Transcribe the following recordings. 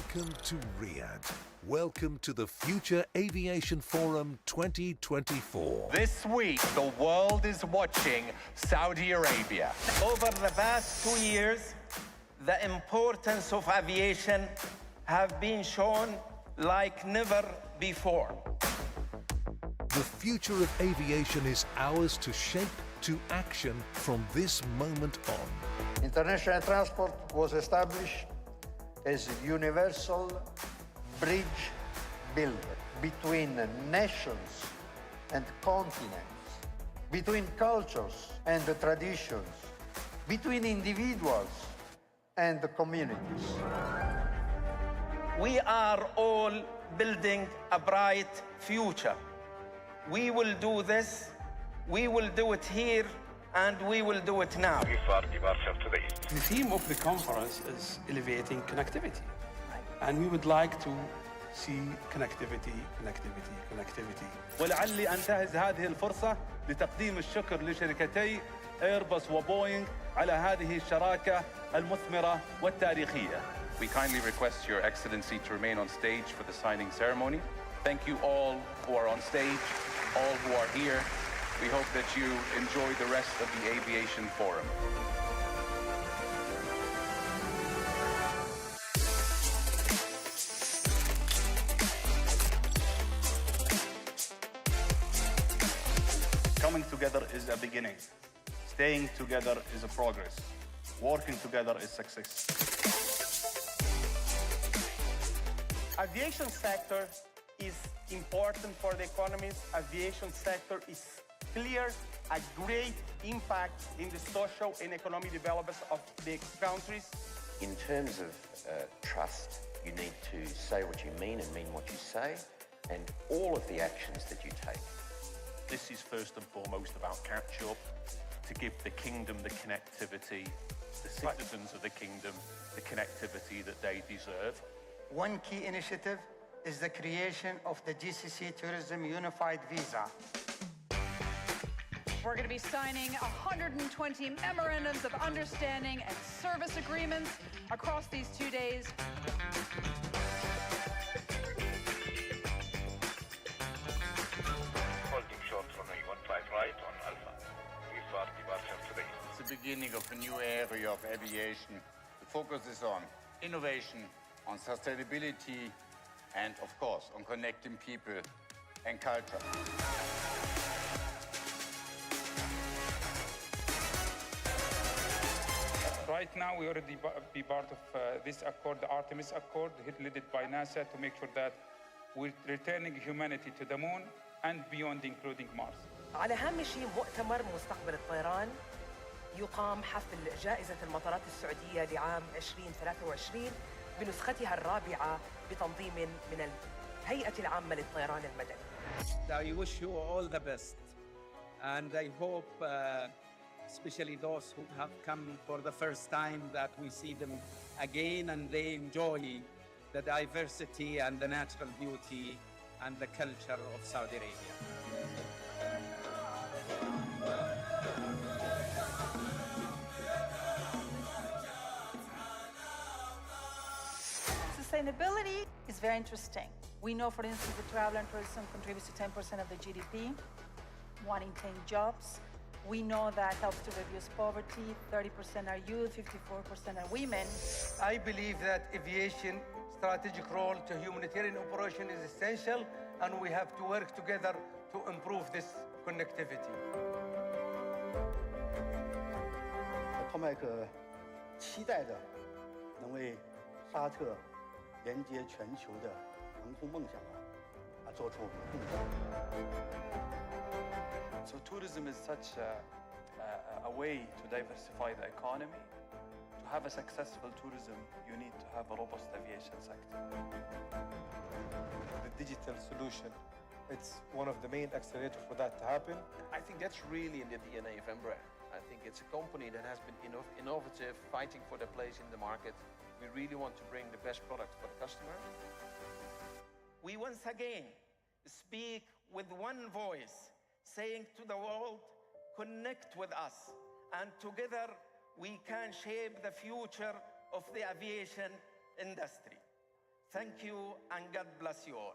Welcome to Riyadh. Welcome to the Future Aviation Forum 2024. This week, the world is watching Saudi Arabia. Over the past 2 years, the importance of aviation have been shown like never before. The future of aviation is ours to shape to action from this moment on. International transport was established as a universal bridge builder between nations and continents, between cultures and traditions, between individuals and communities. We are all building a bright future. We will do this, we will do it here, and we will do it now. The theme of the conference is elevating connectivity. And we would like to see connectivity. ولعلي أنتهز هذه الفرصة لتقديم الشكر لشركتي ايرباص وبوينغ على هذه الشراكة المثمرة والتاريخية. We kindly request Your Excellency to remain on stage for the signing ceremony. Thank you all who are on stage, all who are here. We hope that you enjoy the rest of the Aviation Forum. Coming together is a beginning. Staying together is a progress. Working together is success. Aviation sector is important for the economies. Aviation sector is clear a great impact in the social and economic development of the countries. In terms of trust, you need to say what you mean and mean what you say, and all of the actions that you take. This is first and foremost about catch-up, to give the kingdom the connectivity, the citizens of the kingdom the connectivity that they deserve. One key initiative is the creation of the GCC Tourism Unified Visa. We're going to be signing 120 memorandums of understanding and service agreements across these 2 days. Holding short runway 15 right on Alpha. Restart departure today. It's the beginning of a new area of aviation. The focus is on innovation, on sustainability, and of course, on connecting people and culture. Right now, we already be part of this accord, the Artemis Accord, led by NASA, to make sure that we're returning humanity to the moon and beyond, including Mars. على هامش مؤتمر مستقبل الطيران يقام حفل جائزة المطارات السعودية لعام 2023 بنسختها الرابعة بتنظيم من الهيئة العامة للطيران المدني. I wish you all the best, and I hope, especially those who have come for the first time, that we see them again and they enjoy the diversity and the natural beauty and the culture of Saudi Arabia. Sustainability is very interesting. We know, for instance, that travel and tourism contributes to 10% of the GDP, 1 in 10 jobs. We know that helps to reduce poverty. 30% are youth, 54% are women. I believe that aviation strategic role to humanitarian operation is essential, and we have to work together to improve this connectivity. 托麦克期待着能为沙特连接全球的航空梦想做出贡献。So tourism is such a way to diversify the economy. To have a successful tourism, you need to have a robust aviation sector. The digital solution, it's one of the main accelerators for that to happen. I think that's really in the DNA of Embraer. I think it's a company that has been innovative, fighting for their place in the market. We really want to bring the best product for the customer. We once again speak with one voice, saying to the world, connect with us, and together we can shape the future of the aviation industry. Thank you and God bless you all.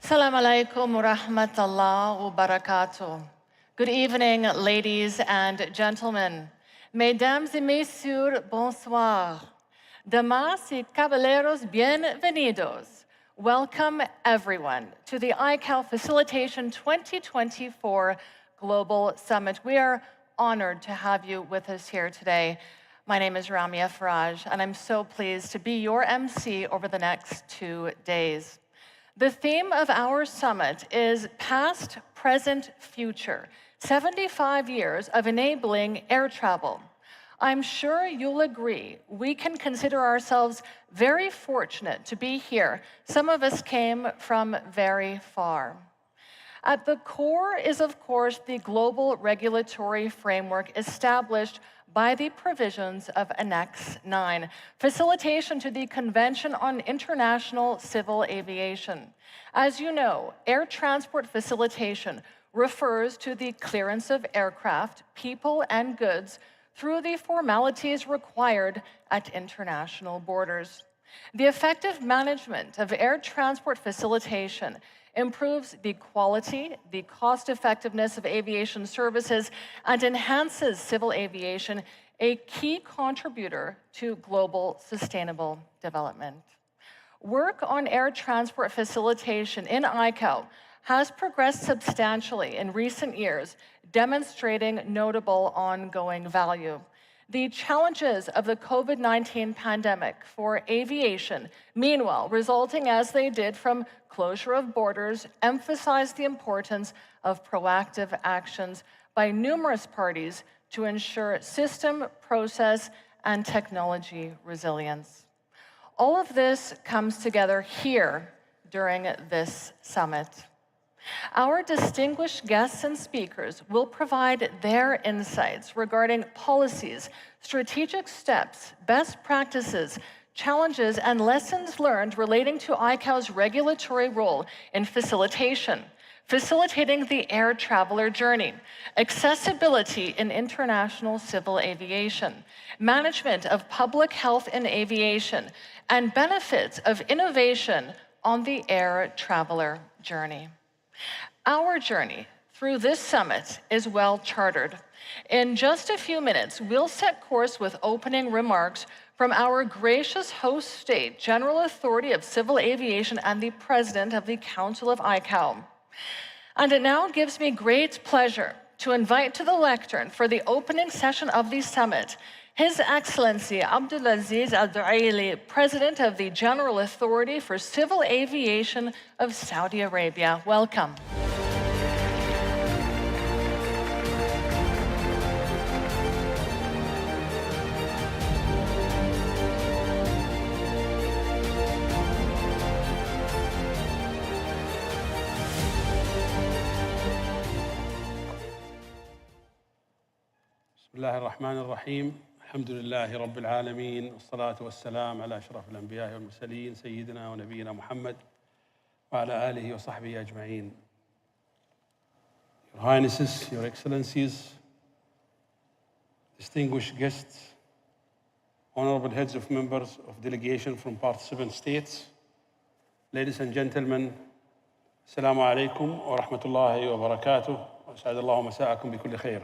Assalamu alaikum wa rahmatullah wa barakatuh. Good evening, ladies and gentlemen. Mesdames et messieurs, bonsoir. Damas y caballeros, bienvenidos. Welcome, everyone, to the ICAO Facilitation 2024 Global Summit. We are honored to have you with us here today. My name is Ramia Faraj, and I'm so pleased to be your MC over the next 2 days. The theme of our summit is Past, Present, Future, 75 years of enabling air travel. I'm sure you'll agree we can consider ourselves very fortunate to be here. Some of us came from very far. At the core is, of course, the global regulatory framework established by the provisions of Annex 9, facilitation to the Convention on International Civil Aviation. As you know, air transport facilitation refers to the clearance of aircraft, people, and goods through the formalities required at international borders. The effective management of air transport facilitation improves the quality, the cost-effectiveness of aviation services, and enhances civil aviation, a key contributor to global sustainable development. Work on air transport facilitation in ICAO has progressed substantially in recent years, demonstrating notable ongoing value. The challenges of the COVID-19 pandemic for aviation, meanwhile, resulting as they did from closure of borders, emphasized the importance of proactive actions by numerous parties to ensure system, process, and technology resilience. All of this comes together here during this summit. Our distinguished guests and speakers will provide their insights regarding policies, strategic steps, best practices, challenges, and lessons learned relating to ICAO's regulatory role in facilitation, facilitating the air traveler journey, accessibility in international civil aviation, management of public health in aviation, and benefits of innovation on the air traveler journey. Our journey through this summit is well chartered. In just a few minutes, we'll set course with opening remarks from our gracious host state, General Authority of Civil Aviation and the President of the Council of ICAO. And it now gives me great pleasure to invite to the lectern for the opening session of the summit, His Excellency Abdulaziz Al-Duaili, President of the General Authority for Civil Aviation of Saudi Arabia. Welcome. بسم الله الرحمن الرحيم. الحمد لله رب العالمين، والصلاة والسلام على أشرف الأنبياء والمرسلين سيدنا ونبينا محمد وعلى آله وصحبه أجمعين. Your Highnesses, Your Excellencies, distinguished guests, honorable heads of members of delegation from participant states, ladies and gentlemen, السلام عليكم ورحمة الله وبركاته وأسعد الله مساءكم بكل خير.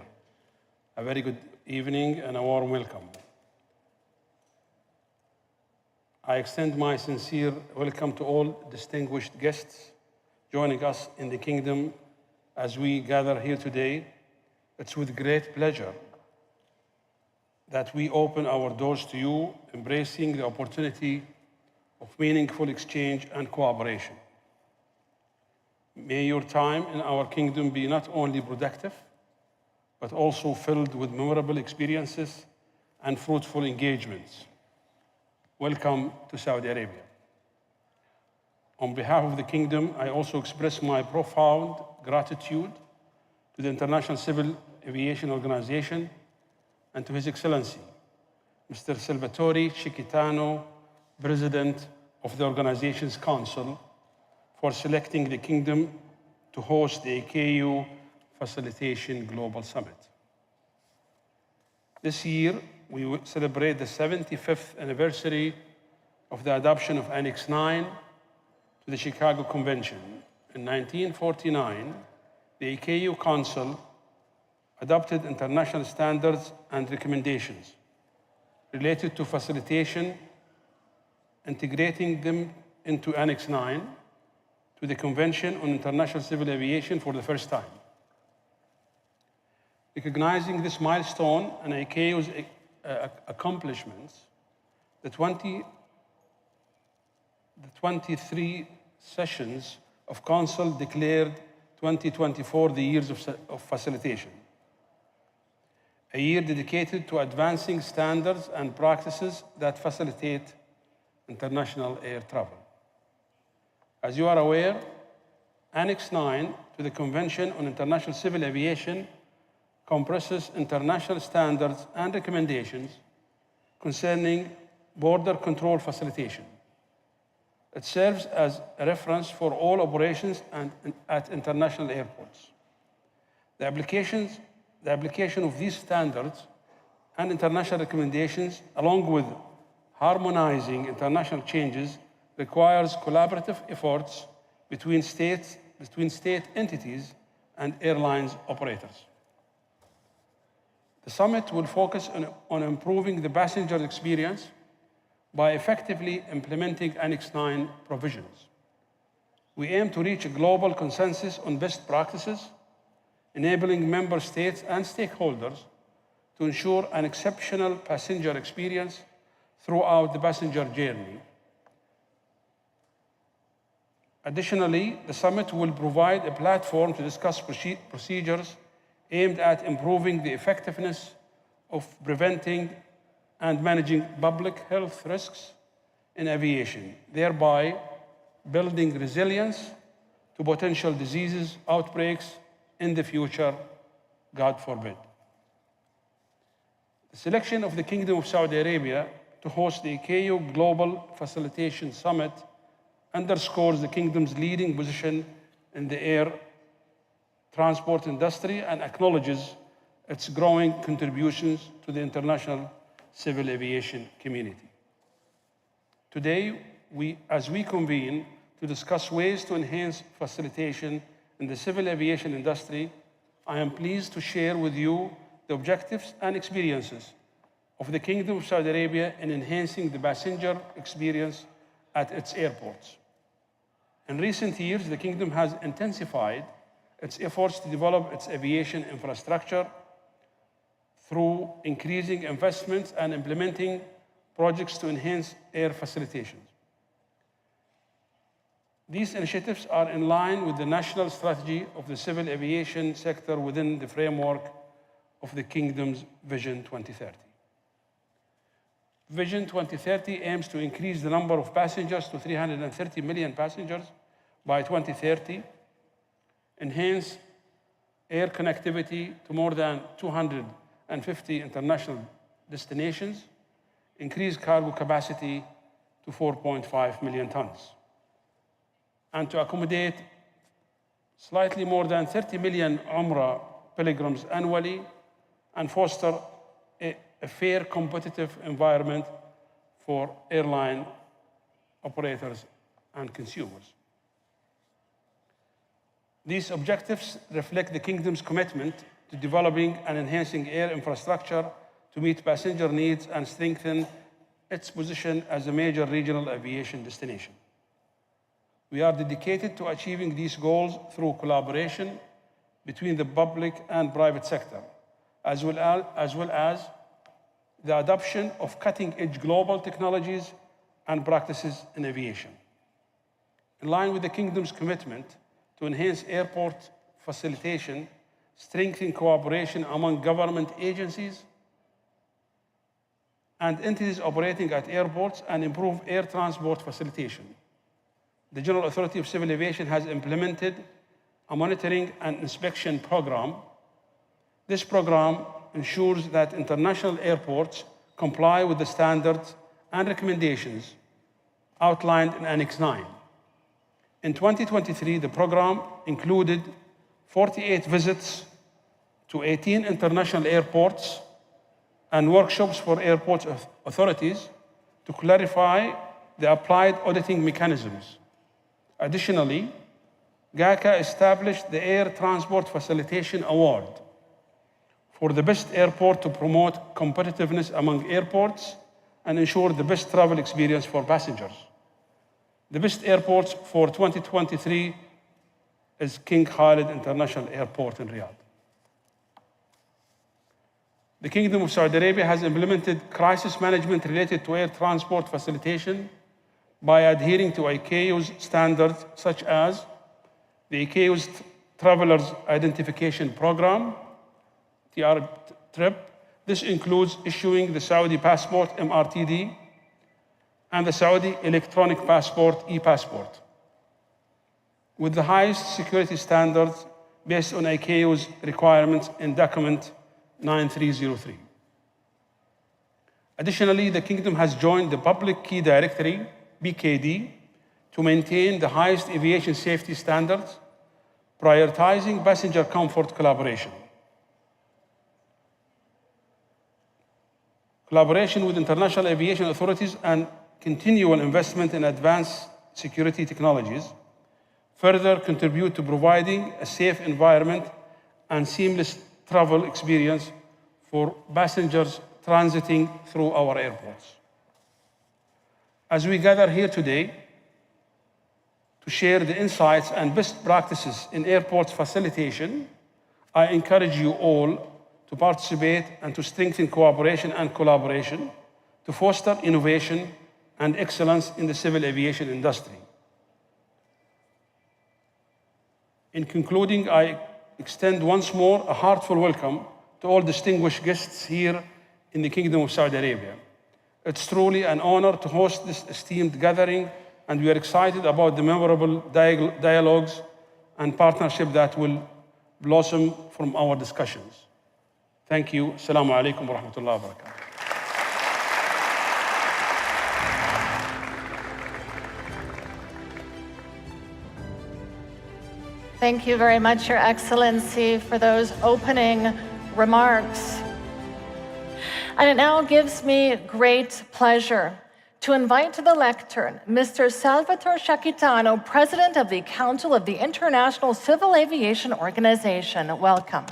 A very good evening and a warm welcome. I extend my sincere welcome to all distinguished guests joining us in the Kingdom as we gather here today. It's with great pleasure that we open our doors to you, embracing the opportunity of meaningful exchange and cooperation. May your time in our Kingdom be not only productive, but also filled with memorable experiences and fruitful engagements. Welcome to Saudi Arabia. On behalf of the Kingdom, I also express my profound gratitude to the International Civil Aviation Organization and to His Excellency, Mr. Salvatore Cicchitano, President of the organization's council, for selecting the Kingdom to host the ICAO Facilitation Global Summit. This year, we will celebrate the 75th anniversary of the adoption of Annex 9 to the Chicago Convention, In 1949, the ICAO Council adopted international standards and recommendations related to facilitation, integrating them into Annex 9 to the Convention on International Civil Aviation for the first time. Recognizing this milestone and ICAO's accomplishments, the 23 sessions of Council declared 2024 the years of facilitation, a year dedicated to advancing standards and practices that facilitate international air travel. As you are aware, Annex 9 to the Convention on International Civil Aviation compresses international standards and recommendations concerning border control facilitation. It serves as a reference for all operations at international airports. The application of these standards and international recommendations, along with harmonizing international changes, requires collaborative efforts between state entities and airlines operators. The summit will focus on improving the passenger experience by effectively implementing Annex 9 provisions. We aim to reach a global consensus on best practices, enabling member states and stakeholders to ensure an exceptional passenger experience throughout the passenger journey. Additionally, the summit will provide a platform to discuss procedures aimed at improving the effectiveness of preventing and managing public health risks in aviation, thereby building resilience to potential diseases, outbreaks in the future, God forbid. The selection of the Kingdom of Saudi Arabia to host the ICAO Global Facilitation Summit underscores the Kingdom's leading position in the air transport industry and acknowledges its growing contributions to the international civil aviation community. Today, as we convene to discuss ways to enhance facilitation in the civil aviation industry, I am pleased to share with you the objectives and experiences of the Kingdom of Saudi Arabia in enhancing the passenger experience at its airports. In recent years, the Kingdom has intensified its efforts to develop its aviation infrastructure through increasing investments and implementing projects to enhance air facilitation. These initiatives are in line with the national strategy of the civil aviation sector within the framework of the Kingdom's Vision 2030. Vision 2030 aims to increase the number of passengers to 330 million passengers by 2030, enhance air connectivity to more than 250 international destinations, increase cargo capacity to 4.5 million tons, and to accommodate slightly more than 30 million Umrah pilgrims annually and foster a fair, competitive environment for airline operators and consumers. These objectives reflect the Kingdom's commitment to developing and enhancing air infrastructure to meet passenger needs and strengthen its position as a major regional aviation destination. We are dedicated to achieving these goals through collaboration between the public and private sector, as well as the adoption of cutting-edge global technologies and practices in aviation. In line with the Kingdom's commitment to enhance airport facilitation, strengthen cooperation among government agencies and entities operating at airports, and improve air transport facilitation, the General Authority of Civil Aviation has implemented a monitoring and inspection program. This program ensures that international airports comply with the standards and recommendations outlined in Annex 9. In 2023, the program included 48 visits to 18 international airports and workshops for airport authorities to clarify the applied auditing mechanisms. Additionally, GACA established the Air Transport Facilitation Award for the best airport to promote competitiveness among airports and ensure the best travel experience for passengers. The best airports for 2023 is King Khalid International Airport in Riyadh. The Kingdom of Saudi Arabia has implemented crisis management related to air transport facilitation by adhering to ICAO's standards such as the ICAO's Travelers Identification Program, TRIP. This includes issuing the Saudi Passport, MRTD, and the Saudi Electronic Passport, e-Passport, with the highest security standards based on ICAO's requirements in document 9303. Additionally, the Kingdom has joined the Public Key Directory, BKD, to maintain the highest aviation safety standards, prioritizing passenger comfort collaboration. Collaboration with international aviation authorities and continual investment in advanced security technologies further contribute to providing a safe environment and seamless travel experience for passengers transiting through our airports. As we gather here today to share the insights and best practices in airport facilitation, I encourage you all to participate and to strengthen cooperation and collaboration to foster innovation and excellence in the civil aviation industry. In concluding, I extend once more a heartfelt welcome to all distinguished guests here in the Kingdom of Saudi Arabia. It's truly an honor to host this esteemed gathering, and we are excited about the memorable dialogues and partnership that will blossom from our discussions. Thank you. Assalamu alaikum wa rahmatullahi wa barakatuh. Thank you very much, Your Excellency, for those opening remarks. And it now gives me great pleasure to invite to the lectern Mr. Salvatore Sciacchitano, President of the Council of the International Civil Aviation Organization. Welcome.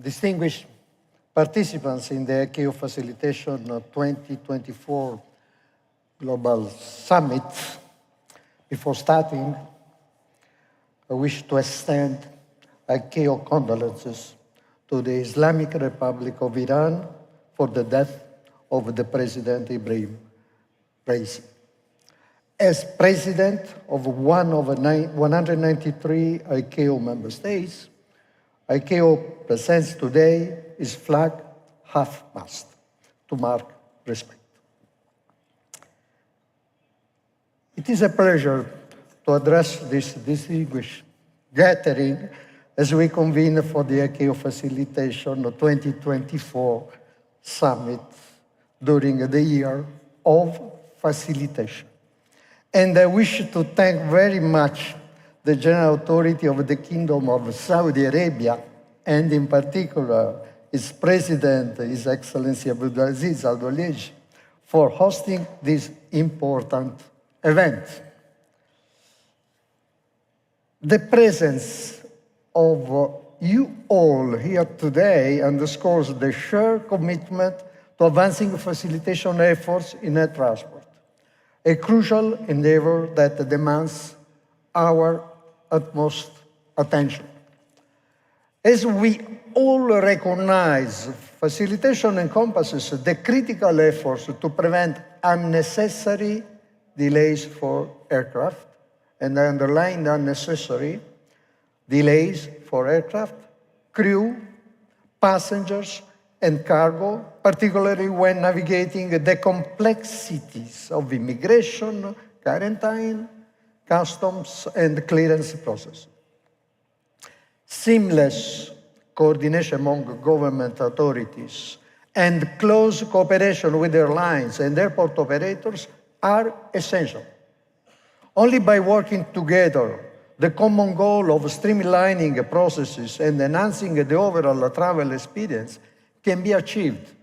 Distinguished participants in the ICAO Facilitation 2024 Global Summit, before starting, I wish to extend ICAO condolences to the Islamic Republic of Iran for the death of the President Ibrahim Raisi. As president of one of 193 ICAO member states, ICAO presents today its flag half-mast to mark respect. It is a pleasure to address this distinguished gathering as we convene for the ICAO Facilitation 2024 Summit during the year of facilitation. And I wish to thank very much the General Authority of the Kingdom of Saudi Arabia, and in particular its President, His Excellency Abdulaziz Al-Dolej, for hosting this important event. The presence of you all here today underscores the shared commitment to advancing facilitation efforts in air transport, a crucial endeavor that demands our utmost attention. As we all recognize, facilitation encompasses the critical efforts to prevent unnecessary delays for aircraft, and I underline unnecessary delays for aircraft, crew, passengers, and cargo, particularly when navigating the complexities of immigration, quarantine, customs, and clearance process. Seamless coordination among government authorities and close cooperation with airlines and airport operators are essential. Only by working together the common goal of streamlining processes and enhancing the overall travel experience can be achieved.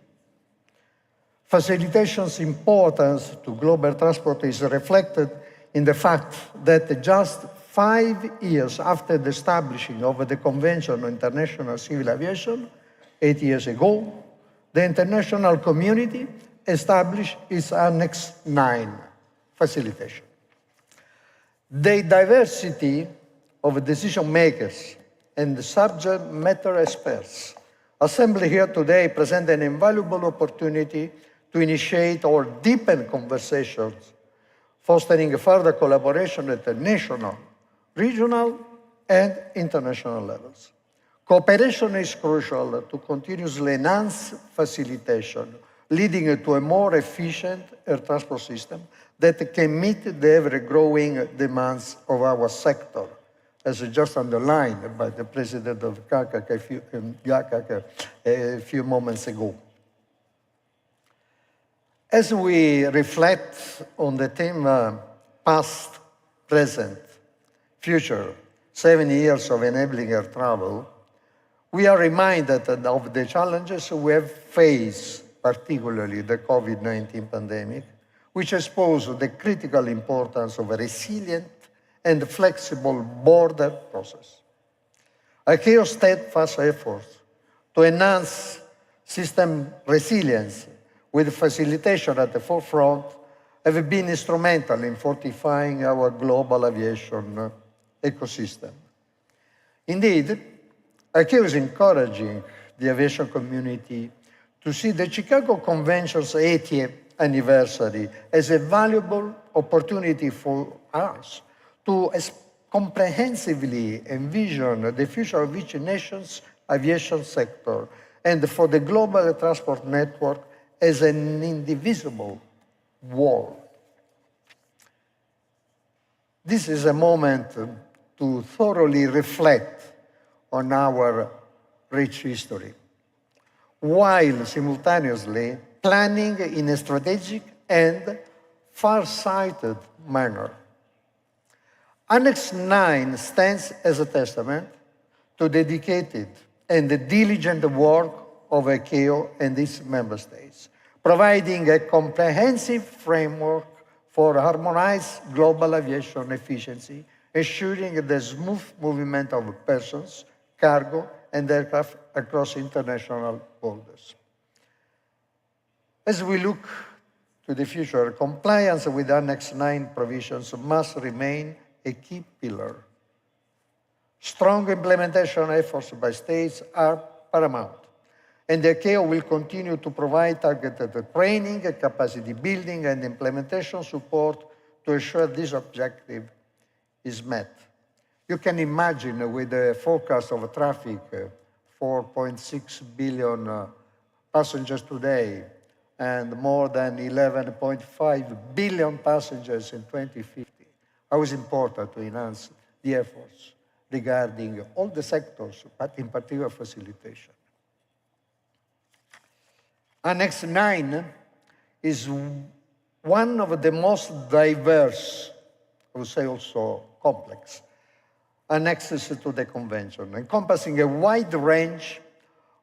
Facilitation's importance to global transport is reflected in the fact that just 5 years after the establishing of the Convention on International Civil Aviation, 8 years ago, the international community established its Annex 9 facilitation. The diversity of decision makers and subject matter experts assembled here today present an invaluable opportunity to initiate or deepen conversations, fostering further collaboration at the national, regional, and international levels. Cooperation is crucial to continuously enhance facilitation, leading to a more efficient air transport system that can meet the ever-growing demands of our sector, as just underlined by the President of GACAC a few moments ago. As we reflect on the theme past, present, future, 7 years of enabling air travel, we are reminded of the challenges we have faced, particularly the COVID-19 pandemic, which exposed the critical importance of a resilient and flexible border process. ICAO's steadfast efforts to enhance system resilience with facilitation at the forefront have been instrumental in fortifying our global aviation ecosystem. Indeed, ICAO is encouraging the aviation community to see the Chicago Convention's 80th anniversary as a valuable opportunity for us to comprehensively envision the future of each nation's aviation sector and for the global transport network as an indivisible whole. This is a moment to thoroughly reflect on our rich history, while simultaneously planning in a strategic and far-sighted manner. Annex 9 stands as a testament to the dedicated and the diligent work of ICAO and its member states, providing a comprehensive framework for harmonized global aviation efficiency, ensuring the smooth movement of persons, cargo, and aircraft across international borders. As we look to the future, compliance with Annex 9 provisions must remain a key pillar. Strong implementation efforts by states are paramount, and the ICAO will continue to provide targeted training, capacity building, and implementation support to ensure this objective is met. You can imagine with the forecast of traffic, 4.6 billion passengers today, and more than 11.5 billion passengers in 2050, how is important to enhance the efforts regarding all the sectors, but in particular facilitation. Annex 9 is one of the most diverse, I would say also complex, annexes to the Convention, encompassing a wide range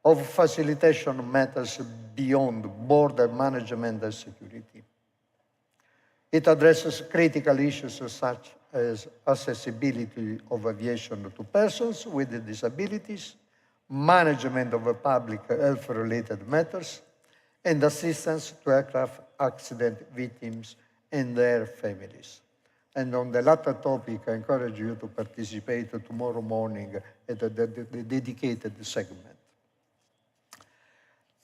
of facilitation matters beyond border management and security. It addresses critical issues such as accessibility of aviation to persons with disabilities, management of public health-related matters, and assistance to aircraft accident victims and their families. And on the latter topic, I encourage you to participate tomorrow morning at the dedicated segment.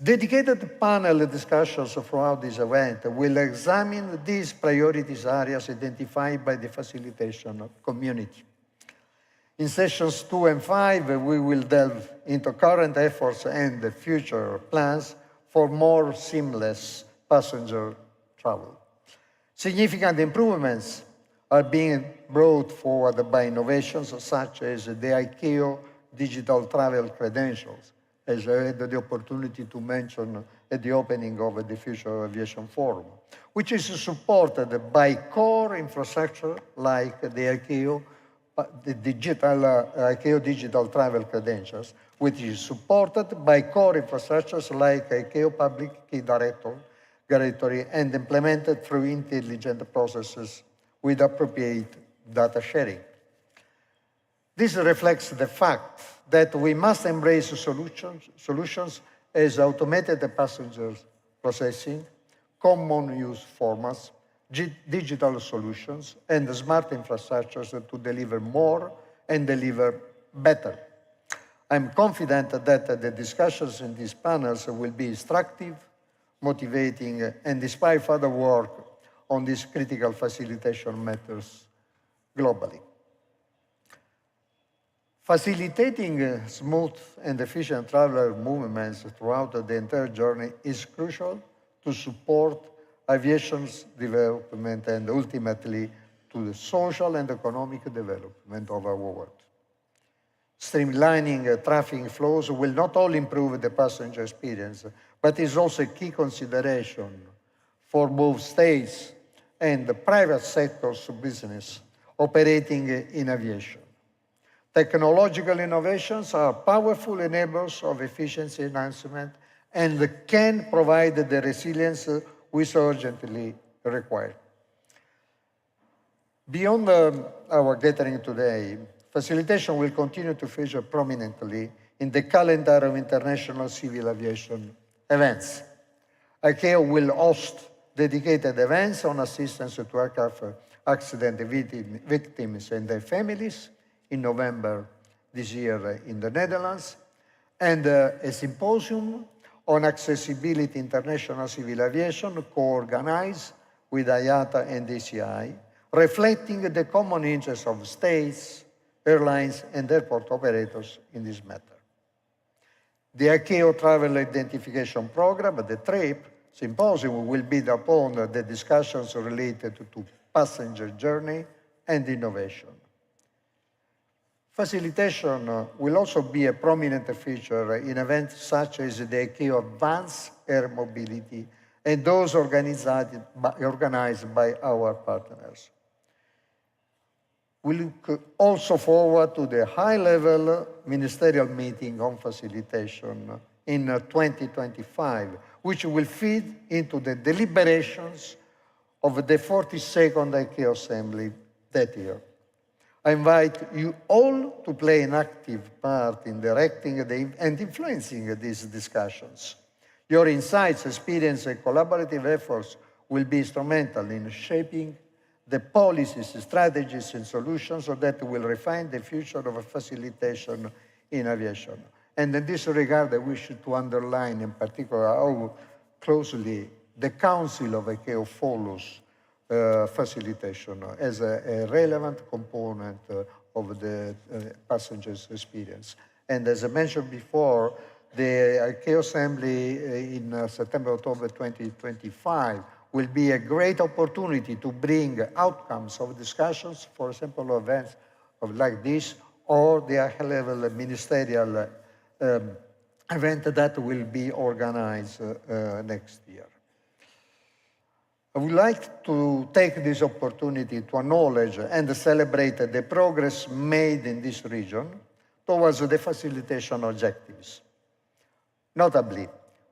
Dedicated panel discussions throughout this event will examine these priorities areas identified by the facilitation community. In sessions 2 and 5, we will delve into current efforts and the future plans for more seamless passenger travel. Significant improvements are being brought forward by innovations such as the ICAO digital travel credentials, as I had the opportunity to mention at the opening of the Future Aviation Forum, which is supported by core infrastructure like the ICAO the ICAO digital travel credentials, which is supported by core infrastructures like ICAO Public Key Directory and implemented through intelligent processes with appropriate data sharing. This reflects the fact that we must embrace solutions as automated passenger processing, common use formats, digital solutions, and smart infrastructures to deliver more and deliver better. I'm confident that the discussions in these panels will be instructive, motivating, and inspire further work on these critical facilitation matters globally. Facilitating smooth and efficient traveler movements throughout the entire journey is crucial to support aviation's development and ultimately to the social and economic development of our world. Streamlining traffic flows will not only improve the passenger experience, but is also a key consideration for both states and the private sector's business operating in aviation. Technological innovations are powerful enablers of efficiency enhancement and can provide the resilience we so urgently require. Beyond our gathering today, facilitation will continue to feature prominently in the calendar of international civil aviation events. ICAO will host dedicated events on assistance to aircraft accident victims and their families in November this year in the Netherlands, and a symposium on accessibility international civil aviation co-organized with IATA and ACI, reflecting the common interests of states, airlines, and airport operators in this matter. The ICAO Travel Identification Program, the TRIP symposium, will build upon the discussions related to passenger journey and innovation. Facilitation will also be a prominent feature in events such as the ICAO Advanced Air Mobility and those organized by our partners. We look also forward to the high-level ministerial meeting on facilitation in 2025, which will feed into the deliberations of the 42nd ICAO Assembly that year. I invite you all to play an active part in directing and influencing these discussions. Your insights, experience, and collaborative efforts will be instrumental in shaping the policies, strategies, and solutions that will refine the future of facilitation in aviation. And in this regard, I wish to underline in particular how closely the Council of ICAO follows facilitation as a relevant component of the passenger's experience. And as I mentioned before, the ICAO Assembly in September-October 2025 will be a great opportunity to bring outcomes of discussions, for example, events like this, or the high-level ministerial event that will be organized next year. I would like to take this opportunity to acknowledge and celebrate the progress made in this region towards the facilitation objectives. Notably,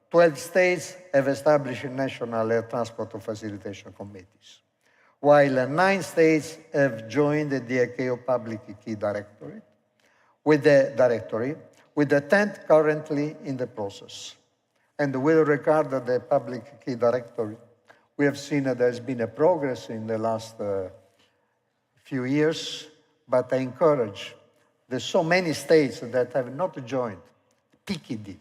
12 states have established national air transport facilitation committees, while 9 states have joined the ICAO Public Key Directory, with the 10th currently in the process. And with regard to the Public Key Directory, we have seen that there's been a progress in the last few years, but I encourage the so many states that have not joined PKD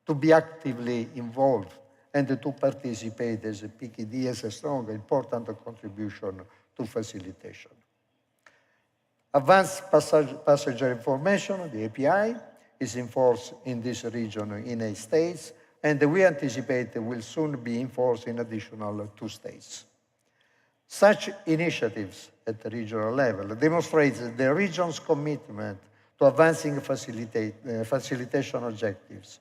to be actively involved and to participate as a PKD as a strong, important contribution to facilitation. Advanced passenger information, the API, is enforced in this region in 8 states, and we anticipate it will soon be enforced in additional 2 states. Such initiatives at the regional level demonstrate the region's commitment to advancing facilitation objectives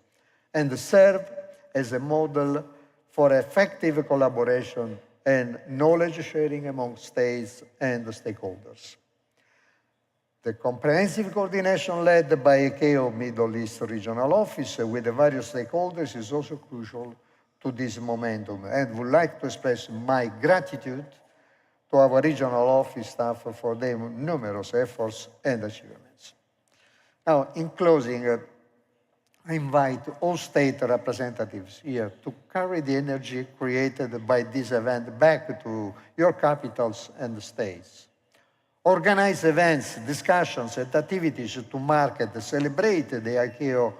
and serve as a model for effective collaboration and knowledge sharing among states and stakeholders. The comprehensive coordination led by ICAO Middle East Regional Office with the various stakeholders is also crucial to this momentum, and would like to express my gratitude to our regional office staff for their numerous efforts and achievements. Now, in closing, I invite all state representatives here to carry the energy created by this event back to your capitals and states. Organize events, discussions, and activities to mark and celebrate the ICAO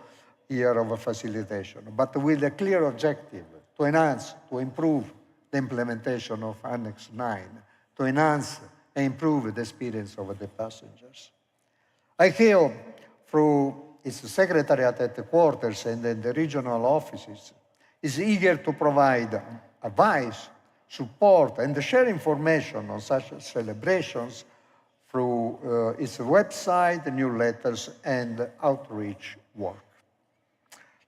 Year of Facilitation, but with a clear objective: to enhance, to improve the implementation of Annex 9, to enhance and improve the experience of the passengers. ICAO, through its secretariat at the quarters and in the regional offices, is eager to provide advice, support, and share information on such celebrations through its website, newsletters, and outreach work.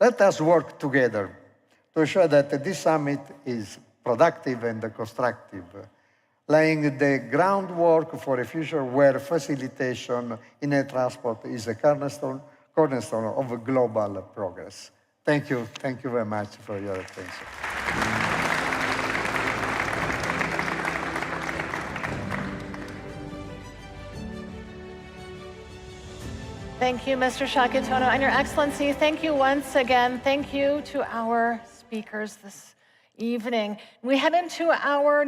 Let us work together to ensure that this summit is productive and constructive, laying the groundwork for a future where facilitation in air transport is a cornerstone of global progress. Thank you very much for your attention. Thank you, Mr. Shakitono. And Your Excellency, thank you once again. Thank you to our speakers this evening. We head into our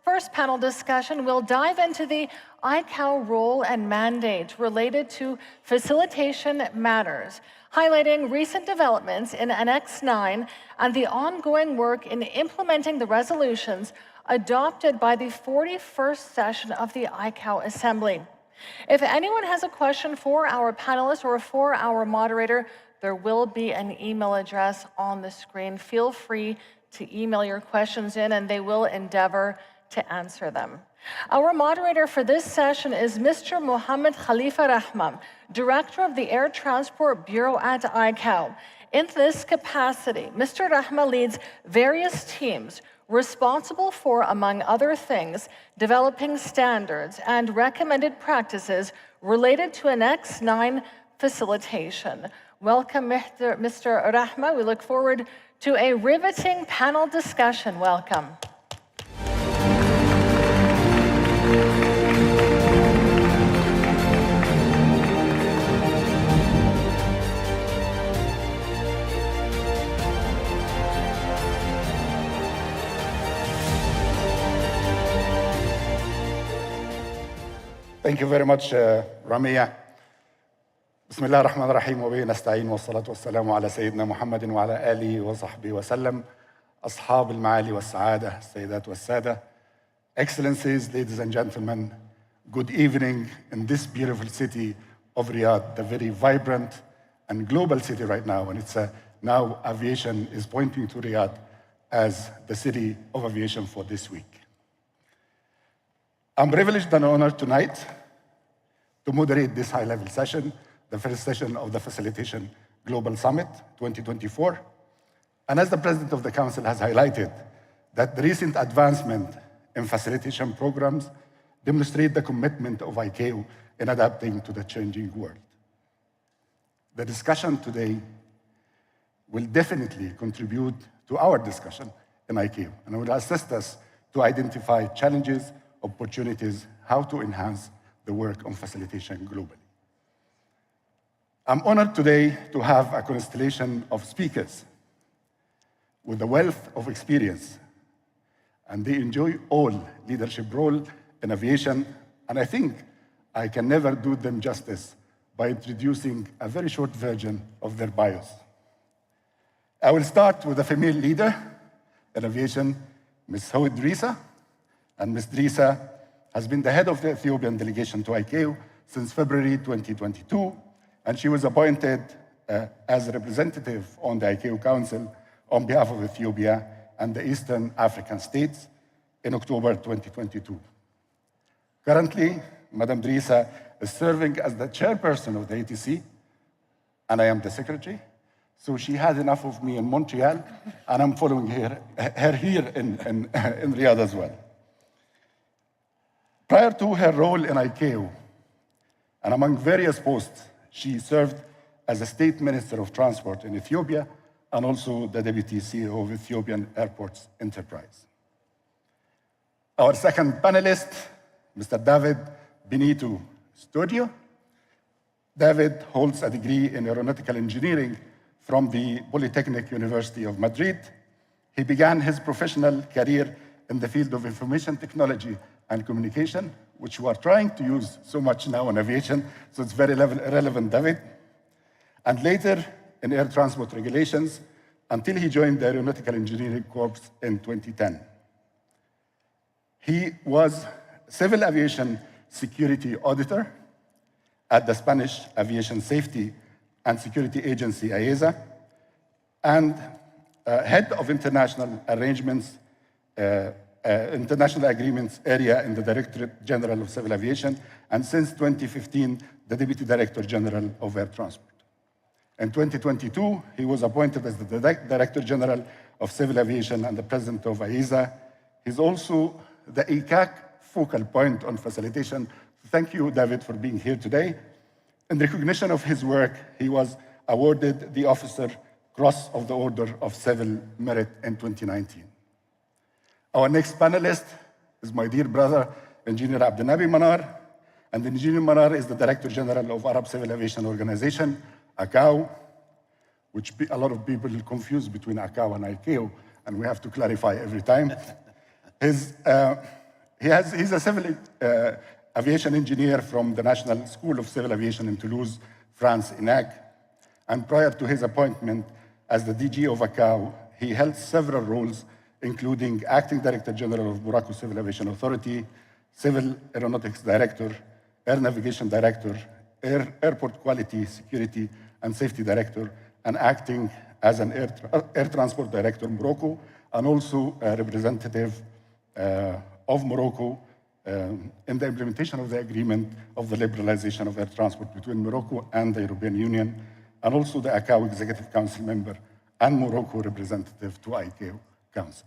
first panel discussion. We'll dive into the ICAO role and mandate related to facilitation matters, highlighting recent developments in Annex 9 and the ongoing work in implementing the resolutions adopted by the 41st session of the ICAO Assembly. If anyone has a question for our panelists or for our moderator, there will be an email address on the screen. Feel free to email your questions in, and they will endeavor to answer them. Our moderator for this session is Mr. Mohammed Khalifa Rahman, Director of the Air Transport Bureau at ICAO. In this capacity, Mr. Rahman leads various teams responsible for, among other things, developing standards and recommended practices related to Annex 9 facilitation. Welcome, Mr. Rahman. We look forward to a riveting panel discussion. Welcome. Thank you very much, رامية. بسم الله الرحمن الرحيم وبه نستعين والصلاة والسلام على سيدنا محمد وعلى آله وصحبه وسلم. أصحاب المعالي والسعادة، السيدات والسادة, Excellencies, ladies and gentlemen, good evening in this beautiful city of Riyadh, the very vibrant and global city right now. And it's now aviation is pointing to Riyadh as the city of aviation for this week. I'm privileged and honored tonight to moderate this high-level session, the first session of the Facilitation Global Summit 2024. And as the President of the Council has highlighted, that the recent advancement in facilitation programs demonstrate the commitment of ICAO in adapting to the changing world. The discussion today will definitely contribute to our discussion in ICAO and will assist us to identify challenges, opportunities, how to enhance the work on facilitation globally. I'm honored today to have a constellation of speakers with a wealth of experience, and they enjoy all leadership role in aviation, and I think I can never do them justice by introducing a very short version of their bios. I will start with a female leader in aviation, Ms. Hawid Drisa, and Ms. Drisa has been the head of the Ethiopian delegation to ICAO since February 2022, and she was appointed as a representative on the ICAO Council on behalf of Ethiopia and the Eastern African states in October 2022. Currently, Madam Drisa is serving as the chairperson of the ATC, and I am the secretary. So she had enough of me in Montreal, and I'm following her here in Riyadh as well. Prior to her role in ICAO And among various posts, she served as a State Minister of Transport in Ethiopia and also the Deputy CEO of Ethiopian Airports Enterprise. Our second panelist, Mr. David Benito Studio. David holds a degree in aeronautical engineering from the Polytechnic University of Madrid. He began his professional career in the field of information technology and communication, which we are trying to use so much now in aviation, so it's very relevant, David. And later in air transport regulations until he joined the Aeronautical Engineering Corps in 2010. He was Civil Aviation Security Auditor at the Spanish Aviation Safety and Security Agency, AESA, and Head of International Arrangements, International Agreements area in the Directorate General of Civil Aviation, and since 2015, the Deputy Director General of Air Transport. In 2022, he was appointed as the Director General of Civil Aviation and the President of AESA. He's also the ICAO focal point on facilitation. Thank you, David, for being here today. In recognition of his work, he was awarded the Officer Cross of the Order of Civil Merit in 2019. Our next panelist is my dear brother, Engineer Abdelnaby Manar, and Engineer Manar is the Director General of Arab Civil Aviation Organization, ICAO, which a lot of people confuse between ICAO and ICAO, and we have to clarify every time. He's a civil aviation engineer from the National School of Civil Aviation in Toulouse, France, INAG. And prior to his appointment as the DG of ICAO, he held several roles, including Acting Director General of Morocco Civil Aviation Authority, Civil Aeronautics Director, Air Navigation Director, Airport Quality, Security, and Safety Director, and acting as an Air Transport Director in Morocco, and also a representative of Morocco in the implementation of the agreement of the liberalization of air transport between Morocco and the European Union, and also the ICAO Executive Council member and Morocco representative to ICAO Council.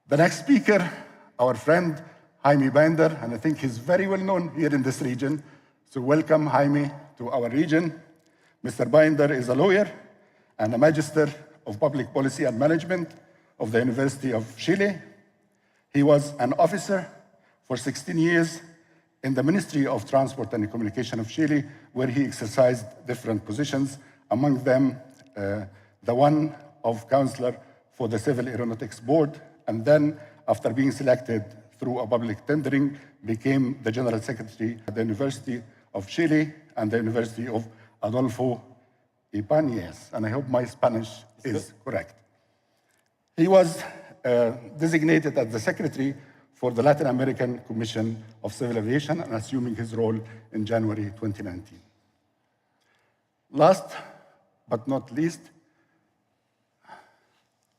The next speaker, our friend Jaime Binder, and I think he's very well known here in this region. So welcome, Jaime, to our region. Mr. Binder is a lawyer and a Magister of Public Policy and Management of the University of Chile. He was an officer for 16 years in the Ministry of Transport and Communication of Chile, where he exercised different positions, among them the one of Counselor for the Civil Aeronautics Board, and then, after being selected through a public tendering, became the General Secretary at the University of Chile and the University of Adolfo Ibáñez, and I hope my Spanish is correct. He was designated as the Secretary for the Latin American Commission of Civil Aviation and assuming his role in January 2019. Last but not least,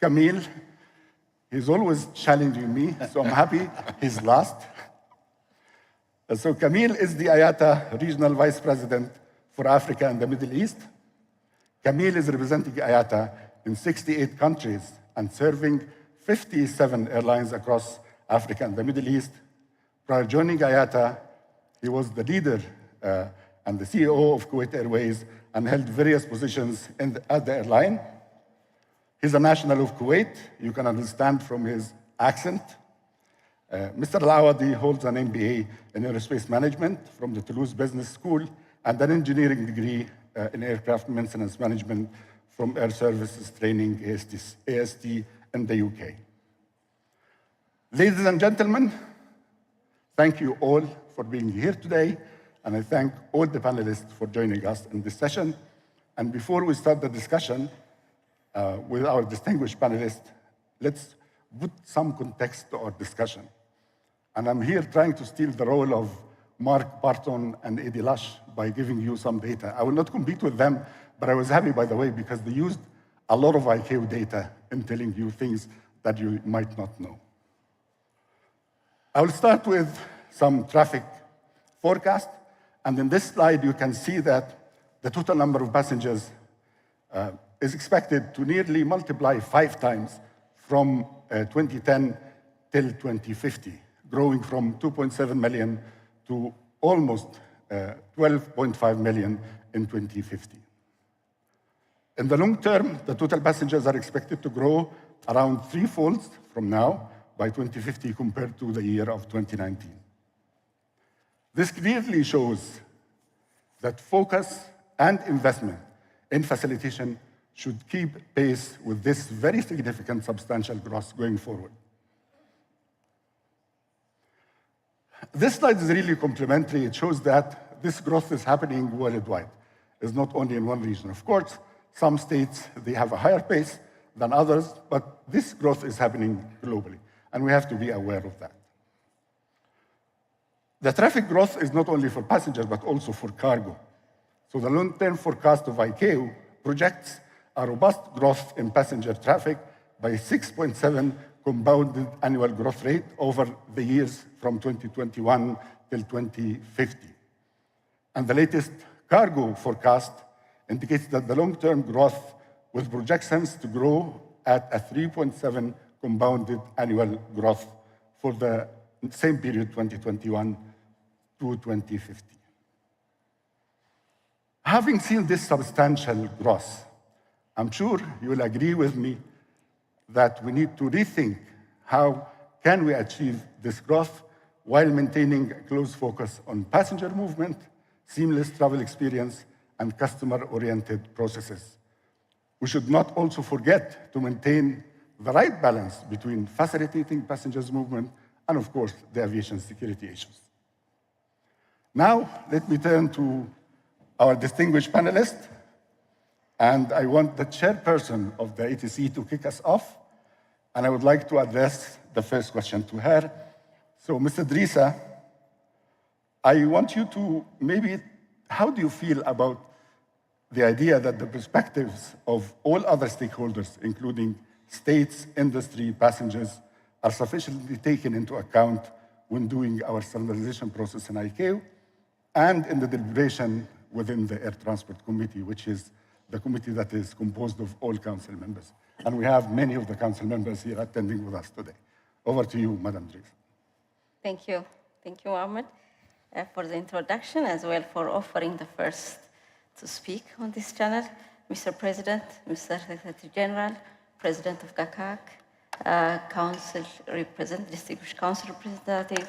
Camille. He's always challenging me, so I'm happy he's last. So Camille is the IATA Regional Vice President for Africa and the Middle East. Camille is representing IATA in 68 countries and serving 57 airlines across Africa and the Middle East. Prior joining IATA, he was the leader and the CEO of Kuwait Airways and held various positions at the airline. He's a national of Kuwait. You can understand from his accent. Mr. Al-Awadi holds an MBA in aerospace management from the Toulouse Business School and an engineering degree in aircraft maintenance management from Air Services Training, AST in the UK. Ladies and gentlemen, thank you all for being here today, and I thank all the panelists for joining us in this session. And before we start the discussion with our distinguished panelists, let's put some context to our discussion. And I'm here trying to steal the role of Mark Barton and Eddie Lush by giving you some data. I will not compete with them, but I was happy, by the way, because they used a lot of ICAO data in telling you things that you might not know. I will start with some traffic forecast, and in this slide you can see that the total number of passengers is expected to nearly multiply 5 times from 2010 till 2050, growing from 2.7 million to almost 12.5 million in 2050. In the long term, the total passengers are expected to grow around threefold from now by 2050 compared to the year of 2019. This clearly shows that focus and investment in facilitation should keep pace with this very significant substantial growth going forward. This slide is really complementary. It shows that this growth is happening worldwide. It's not only in one region. Of course, some states, they have a higher pace than others, but this growth is happening globally, and we have to be aware of that. The traffic growth is not only for passengers, but also for cargo. So the long-term forecast of ICAO projects a robust growth in passenger traffic by 6.7 compounded annual growth rate over the years from 2021 till 2050. And the latest cargo forecast indicates that the long-term growth with projections to grow at a 3.7 compounded annual growth for the same period, 2021 to 2050. Having seen this substantial growth, I'm sure you will agree with me that we need to rethink how can we achieve this growth while maintaining a close focus on passenger movement, seamless travel experience, and customer-oriented processes. We should not also forget to maintain the right balance between facilitating passengers' movement and, of course, the aviation security issues. Now, let me turn to our distinguished panelists, and I want the chairperson of the ATC to kick us off, and I would like to address the first question to her. So, Mr. Drisa, I want you to maybe, how do you feel about the idea that the perspectives of all other stakeholders, including states, industry, passengers, are sufficiently taken into account when doing our standardization process in ICAO and in the deliberation within the Air Transport Committee, which is the committee that is composed of all council members. And we have many of the council members here attending with us today. Over to you, Madam Drisa. Thank you. Thank you, Mohammed, for the introduction, as well for offering the first to speak on this channel. Mr. President, Mr. Secretary General, President of GACAC, distinguished council representative,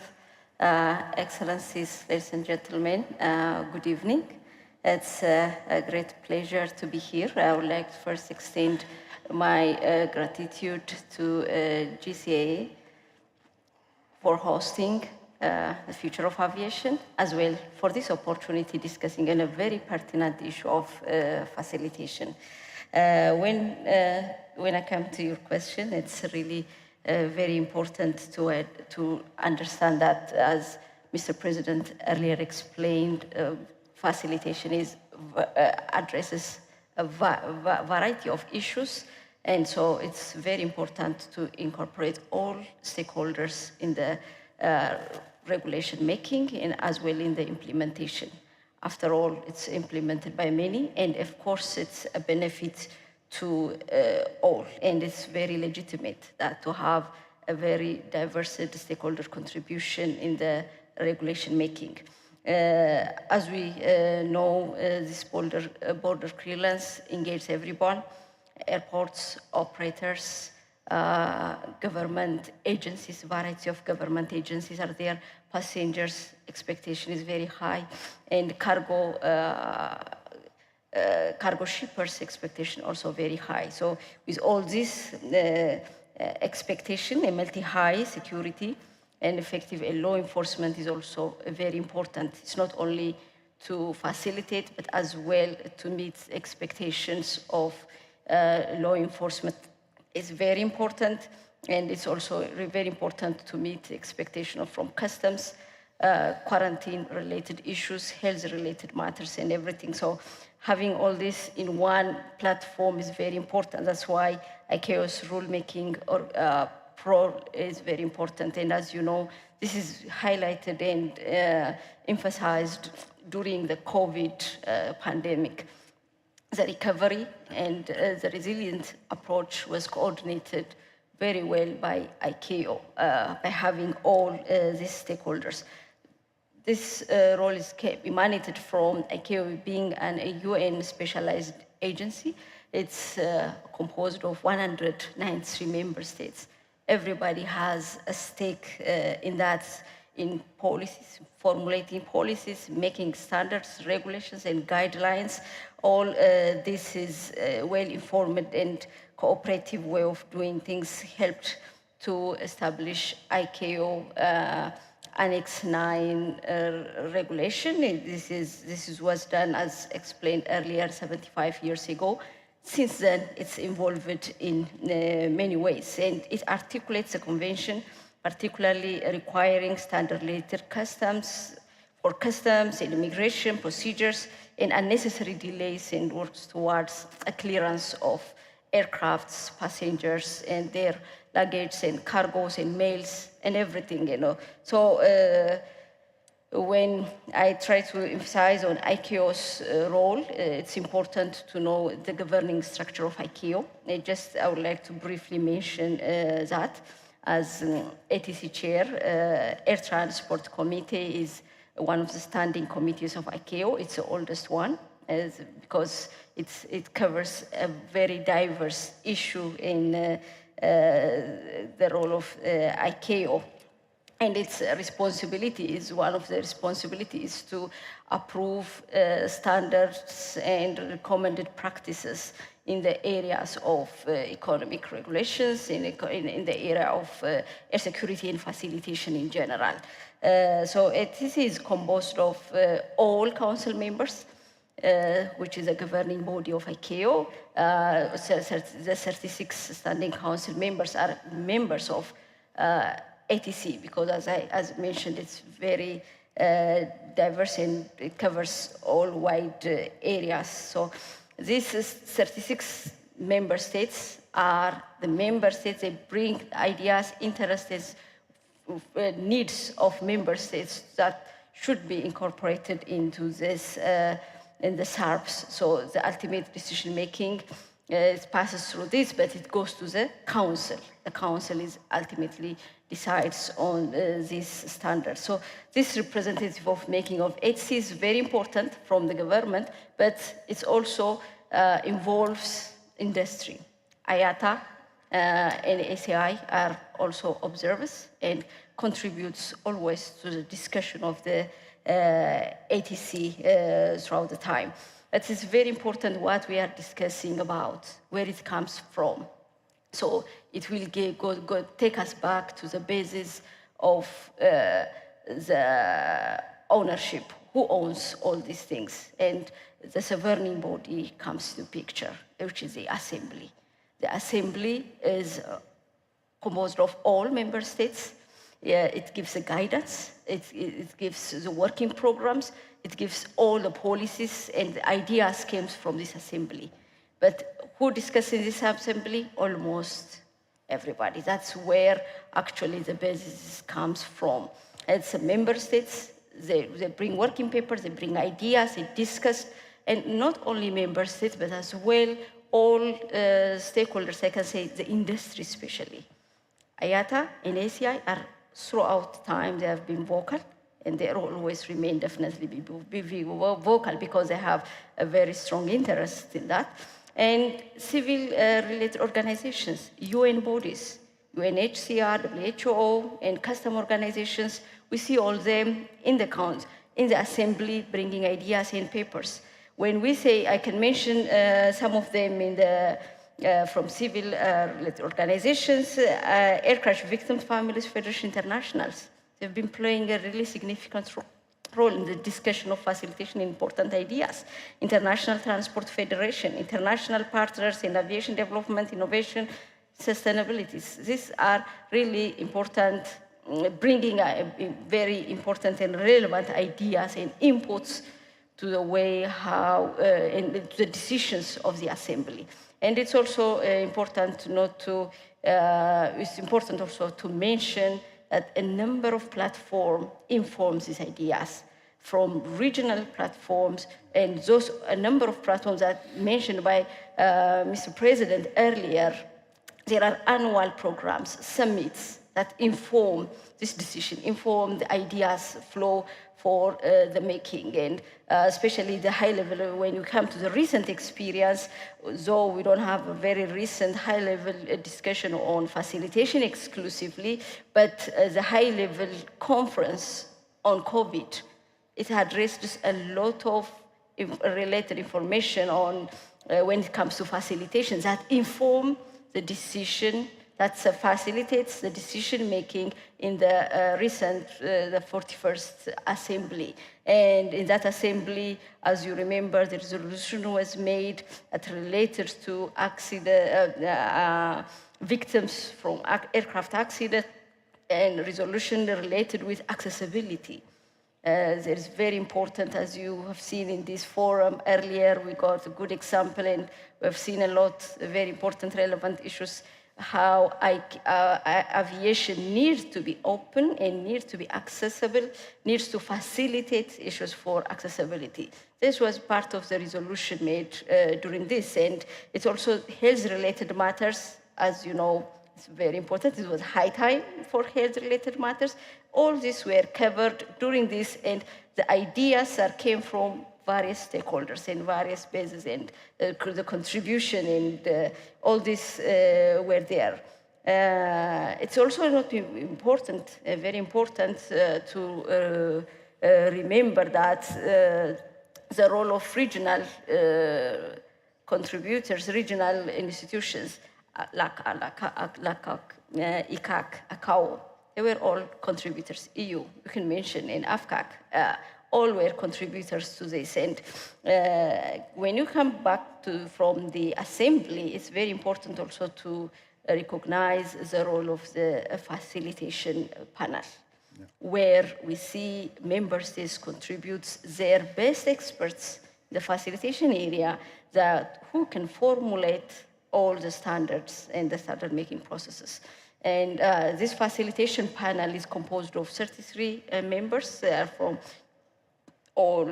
Excellencies, ladies and gentlemen, good evening. It's a great pleasure to be here. I would like to first extend my gratitude to GCAA for hosting the future of aviation, as well for this opportunity discussing a very pertinent issue of facilitation. When I come to your question, it's really very important to understand that, as Mr. President earlier explained, facilitation addresses a variety of issues, and so it's very important to incorporate all stakeholders in the regulation making and as well in the implementation. After all, it's implemented by many, and of course it's a benefit to all, and it's very legitimate to have a very diverse stakeholder contribution in the regulation making. As we know, this border clearance engages everyone: airports, operators, government agencies. Variety of government agencies are there. Passengers' expectation is very high, and cargo shippers' expectation also very high. So with all this expectation, a multi-high security and effective law enforcement is also very important. It's not only to facilitate, but as well to meet expectations of law enforcement is very important, and it's also very important to meet expectations from customs, quarantine-related issues, health-related matters, and everything. So having all this in one platform is very important. That's why ICAO's rulemaking is very important. And as you know, this is highlighted and emphasized during the COVID pandemic. The recovery and the resilient approach was coordinated very well by ICAO, by having all these stakeholders. this role is emanated from ICAO being a UN specialized agency. It's composed of 193 member states. Everybody has a stake in that, in policies, formulating policies, making standards, regulations, and guidelines. All this is a well-informed and cooperative way of doing things, helped to establish ICAO Annex 9 regulation. This was done, as explained earlier, 75 years ago. Since then, it's evolved in many ways, and it articulates a convention, particularly requiring standard-related customs for customs and immigration procedures and unnecessary delays, and works towards a clearance of aircrafts, passengers, and their luggage and cargoes and mails and everything, you know. So when I try to emphasize on ICAO's role, it's important to know the governing structure of ICAO. I would like to briefly mention that as ATC chair, Air Transport Committee is one of the standing committees of ICAO. It's the oldest one, because it covers a very diverse issue in the role of ICAO. And its responsibility is, one of the responsibilities to approve standards and recommended practices in the areas of economic regulations, in the area of air security and facilitation in general. So ATC is composed of all council members, which is a governing body of ICAO. The 36 standing council members are members of ATC, because as mentioned, it's very diverse and it covers all wide areas. So these 36 member states are the member states. They bring ideas, interests, needs of member states that should be incorporated into this in the SARPs. So the ultimate decision making passes through this, but it goes to the council. The council is ultimately decides on these standards. So this representative of making of ATC is very important from the government, but it also involves industry. IATA and ACI are also observers and contributes always to the discussion of the ATC throughout the time. It is very important what we are discussing about, where it comes from. So it will take us back to the basis of the ownership. Who owns all these things? And the sovereign body comes to picture, which is the assembly. The assembly is composed of all member states. It gives the guidance, it gives the working programs, it gives all the policies, and the ideas came from this assembly. But who discusses in this assembly? Almost everybody. That's where actually the basis comes from. It's the member states, they bring working papers, they bring ideas, they discuss, and not only member states, but as well all stakeholders, I can say the industry especially. IATA and ACI are throughout time, they have been vocal, and they always remain definitely be vocal because they have a very strong interest in that. And civil-related organizations, UN bodies, UNHCR, WHO, and custom organizations, we see all them in the assembly bringing ideas and papers. When we say, I can mention some of them in the from civil-related organizations, Air Crash Victims Families Federation Internationals. They've been playing a really significant role in the discussion of facilitation important ideas. International Transport Federation, international partners in aviation development, innovation, sustainability. These are really important, bringing very important and relevant ideas and inputs to the way how, and the decisions of the assembly. And it's also important not to, it's important also to mention that a number of platforms informs these ideas, from regional platforms and those, a number of platforms that mentioned by Mr. President earlier. There are annual programs, summits, that inform this decision, inform the ideas flow for the making, and especially the high level. When you come to the recent experience, though we don't have a very recent high level discussion on facilitation exclusively, but the high level conference on COVID, it addressed a lot of related information on when it comes to facilitation that inform the decision, that facilitates the decision-making in the recent, the 41st Assembly. And in that Assembly, as you remember, the resolution was made that related to accident, victims from aircraft accident, and resolution related with accessibility. That is very important, as you have seen in this forum earlier. We got a good example, and we've seen a lot of very important, relevant issues, how aviation needs to be open and needs to be accessible, needs to facilitate issues for accessibility. This was part of the resolution made during this, and it's also health-related matters, as you know. It's very important. It was high time for health-related matters. All these were covered during this, and the ideas that came from various stakeholders and various bases, and the contribution and all this were there. It's also not important, very important to remember that the role of regional contributors, regional institutions, like ICAO, they were all contributors. EU, you can mention, in AFCAC, all were contributors to this. And when you come back from the Assembly, it's very important also to recognize the role of the facilitation panel, where we see member states contribute their best experts in the facilitation area who can formulate all the standards and the standard-making processes. And this facilitation panel is composed of 33 members. They are from all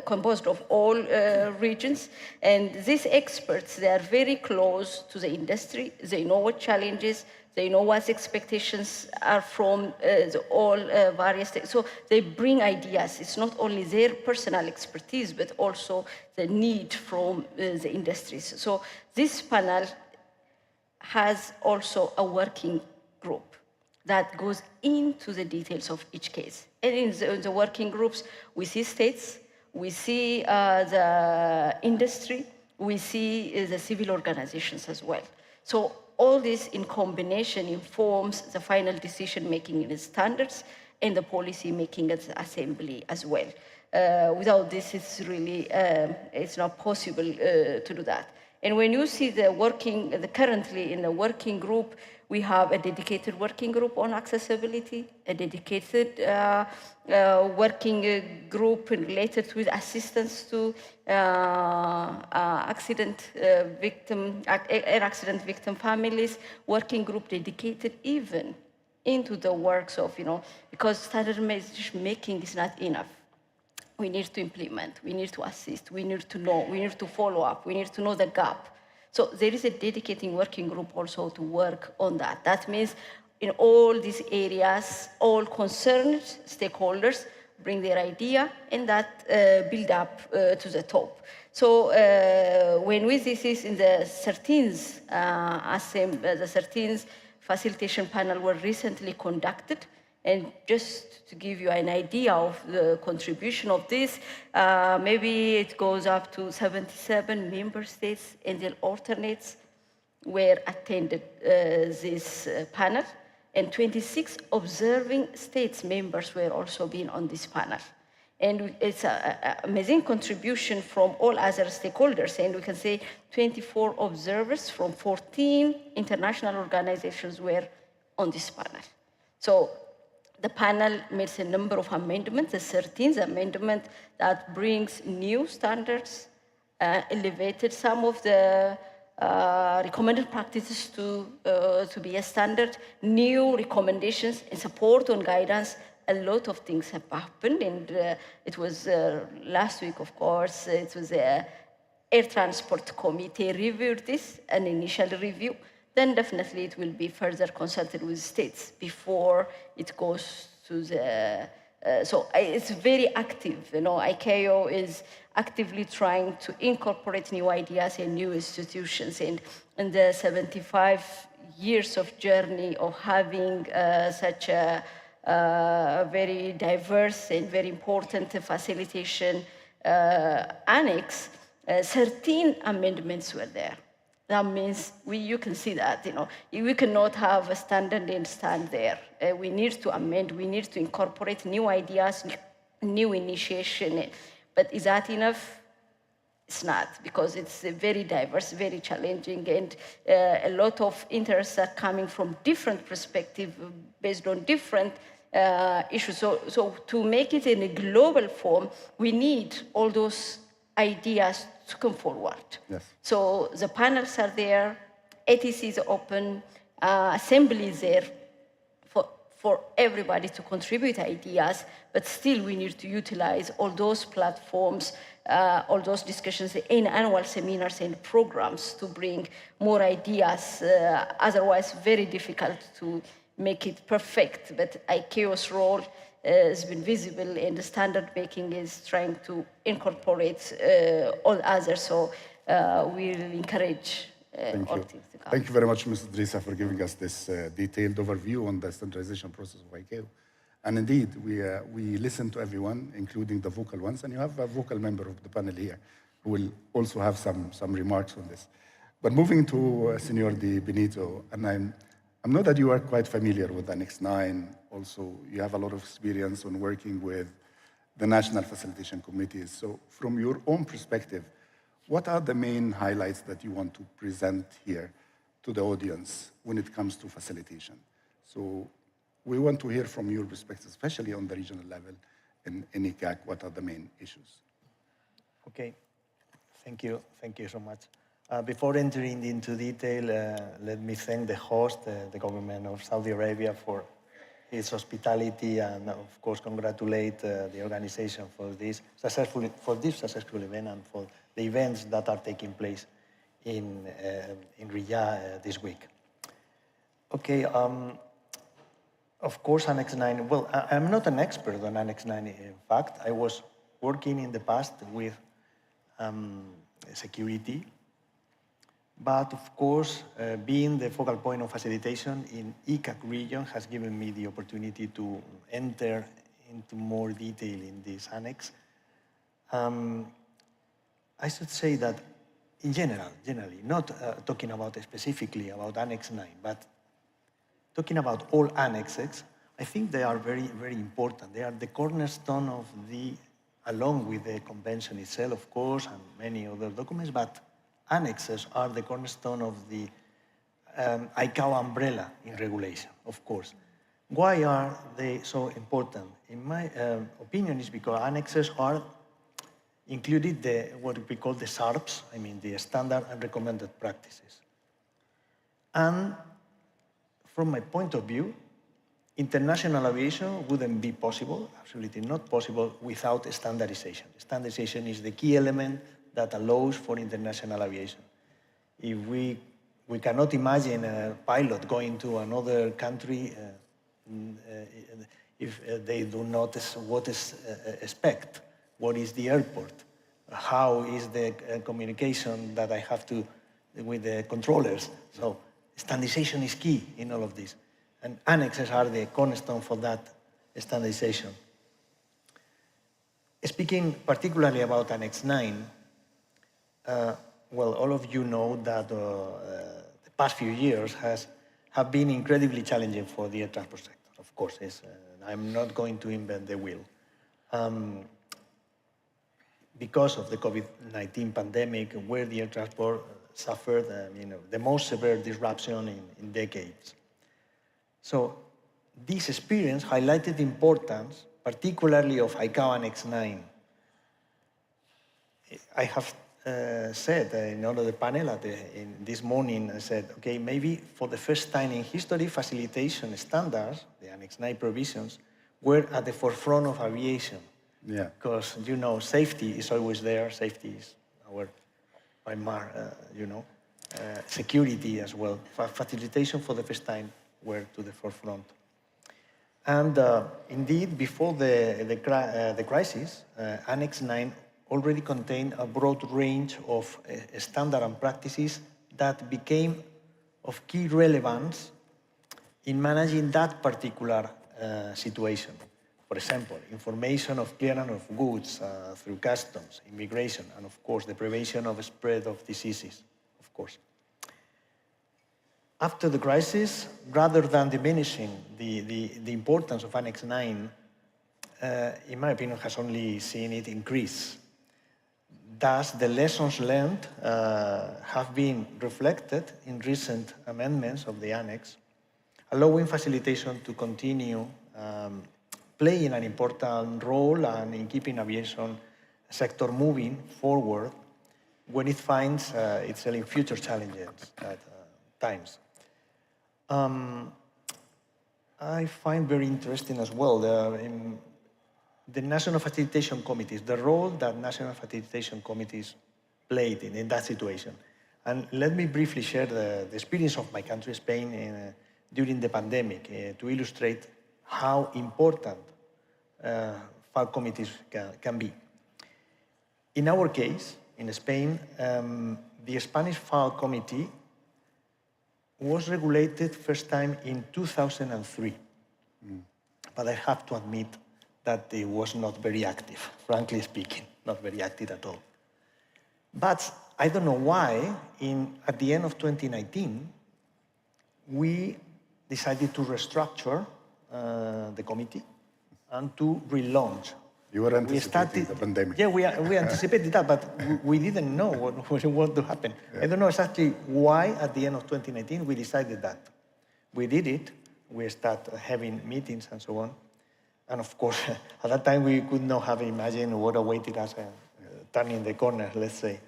composed of all regions. And these experts, they are very close to the industry. They know what challenges, they know what expectations are from all various, so they bring ideas. It's not only their personal expertise, but also the need from the industries. So this panel has also a working group that goes into the details of each case. And in the working groups, we see states, we see the industry, we see the civil organizations as well. So all this in combination informs the final decision-making in the standards and the policy-making at the Assembly as well. Without this, it's really, it's not possible to do that. And when you see currently in the working group, we have a dedicated working group on accessibility, a dedicated working group related with assistance to air accident victim families, working group dedicated even into the works of, because standard making is not enough. We need to implement, we need to assist, we need to know, we need to follow up, we need to know the gap. So there is a dedicated working group also to work on that. That means in all these areas, all concerned stakeholders bring their idea and that build up to the top. So when this is in the 13th the 13th facilitation panel were recently conducted. And just to give you an idea of the contribution of this, maybe it goes up to 77 member states and their alternates were attended this panel, and 26 observing states members were also being on this panel. And it's an amazing contribution from all other stakeholders, and we can say 24 observers from 14 international organizations were on this panel. So the panel makes a number of amendments, the 13th amendment that brings new standards, elevated some of the recommended practices to be a standard, new recommendations and support on guidance. A lot of things have happened, and it was last week, of course, it was the Air Transport Committee reviewed this, an initial review. then definitely it will be further consulted with states before it goes to the, it's very active, ICAO is actively trying to incorporate new ideas and new institutions. And in the 75 years of journey of having such a very diverse and very important facilitation annex, 13 amendments were there. That means you can see that, we cannot have a standard and stand there. We need to amend, we need to incorporate new ideas, new initiation. But is that enough? It's not, because it's very diverse, very challenging, and a lot of interests are coming from different perspectives based on different issues. So to make it in a global form, we need all those ideas to come forward. Yes. So the panels are there, ATC is open, assembly is there for everybody to contribute ideas, but still we need to utilize all those platforms, all those discussions in annual seminars and programs to bring more ideas, otherwise very difficult to make it perfect. But ICAO's role has been visible, and the standard making is trying to incorporate all others. So we'll encourage all teams to come. Thank you very much, Ms. Idrissa, for giving us this detailed overview on the standardization process of ICAO. And indeed, we listen to everyone, including the vocal ones, and you have a vocal member of the panel here who will also have some remarks on this. But moving to Senor Di Benito, and I know that you are quite familiar with Annex 9. Also, you have a lot of experience on working with the national facilitation committees. So from your own perspective, what are the main highlights that you want to present here to the audience when it comes to facilitation? So we want to hear from your perspective, especially on the regional level in ICAC, what are the main issues? Okay, thank you so much. Before entering into detail, let me thank the host, the government of Saudi Arabia, for its hospitality, and of course congratulate the organization for this successful event and for the events that are taking place in Riyadh this week. Okay, of course Annex 9, well, I'm not an expert on Annex 9, in fact. I was working in the past with security, but of course, being the focal point of facilitation in ICAC region has given me the opportunity to enter into more detail in this annex. I should say that in generally, not talking about specifically about Annex 9, but talking about all annexes, I think they are very, very important. They are the cornerstone of along with the convention itself, of course, and many other documents, but annexes are the cornerstone of the ICAO umbrella in regulation, of course. Why are they so important? In my opinion, is because annexes are included what we call the SARPs, I mean the standard and recommended practices. And from my point of view, international aviation wouldn't be possible, absolutely not possible, without standardization. Standardization is the key element that allows for international aviation. If we cannot imagine a pilot going to another country if they do not expect what is the airport, how is the communication that I have to with the controllers. So standardization is key in all of this, and annexes are the cornerstone for that standardization. Speaking particularly about Annex 9, well, all of you know that the past few years have been incredibly challenging for the air transport sector. Of course, I'm not going to invent the wheel. Because of the COVID-19 pandemic, where the air transport suffered the most severe disruption in decades. So this experience highlighted the importance, particularly of ICAO Annex 9. I have said in all of the panel this morning, I said, okay, maybe for the first time in history, facilitation standards, the Annex 9 provisions, were at the forefront of aviation. Yeah. Because, safety is always there. Safety is our primary, security as well. Facilitation for the first time were to the forefront. And indeed, before the crisis, Annex 9 already contained a broad range of standards and practices that became of key relevance in managing that particular situation. For example, information of clearance of goods through customs, immigration, and of course, the prevention of the spread of diseases, of course. After the crisis, rather than diminishing the importance of Annex 9, in my opinion, has only seen it increase. Thus, the lessons learned have been reflected in recent amendments of the Annex, allowing facilitation to continue playing an important role and in keeping aviation sector moving forward when it finds itself in future challenges at times. I find very interesting as well the national facilitation committees, the role that national facilitation committees played in that situation. And let me briefly share the experience of my country, Spain, during the pandemic to illustrate how important FAL committees can be. In our case, in Spain, the Spanish FAL committee was regulated first time in 2003. But I have to admit that it was not very active, frankly speaking, not very active at all. But I don't know why, at the end of 2019, we decided to restructure the committee and to relaunch. You were anticipating the pandemic. Yeah, we anticipated that, but we didn't know what was to happen. Yeah. I don't know exactly why at the end of 2019 we decided that. We did it. We started having meetings and so on. And of course, at that time we could not have imagined what awaited us turning the corner, let's say.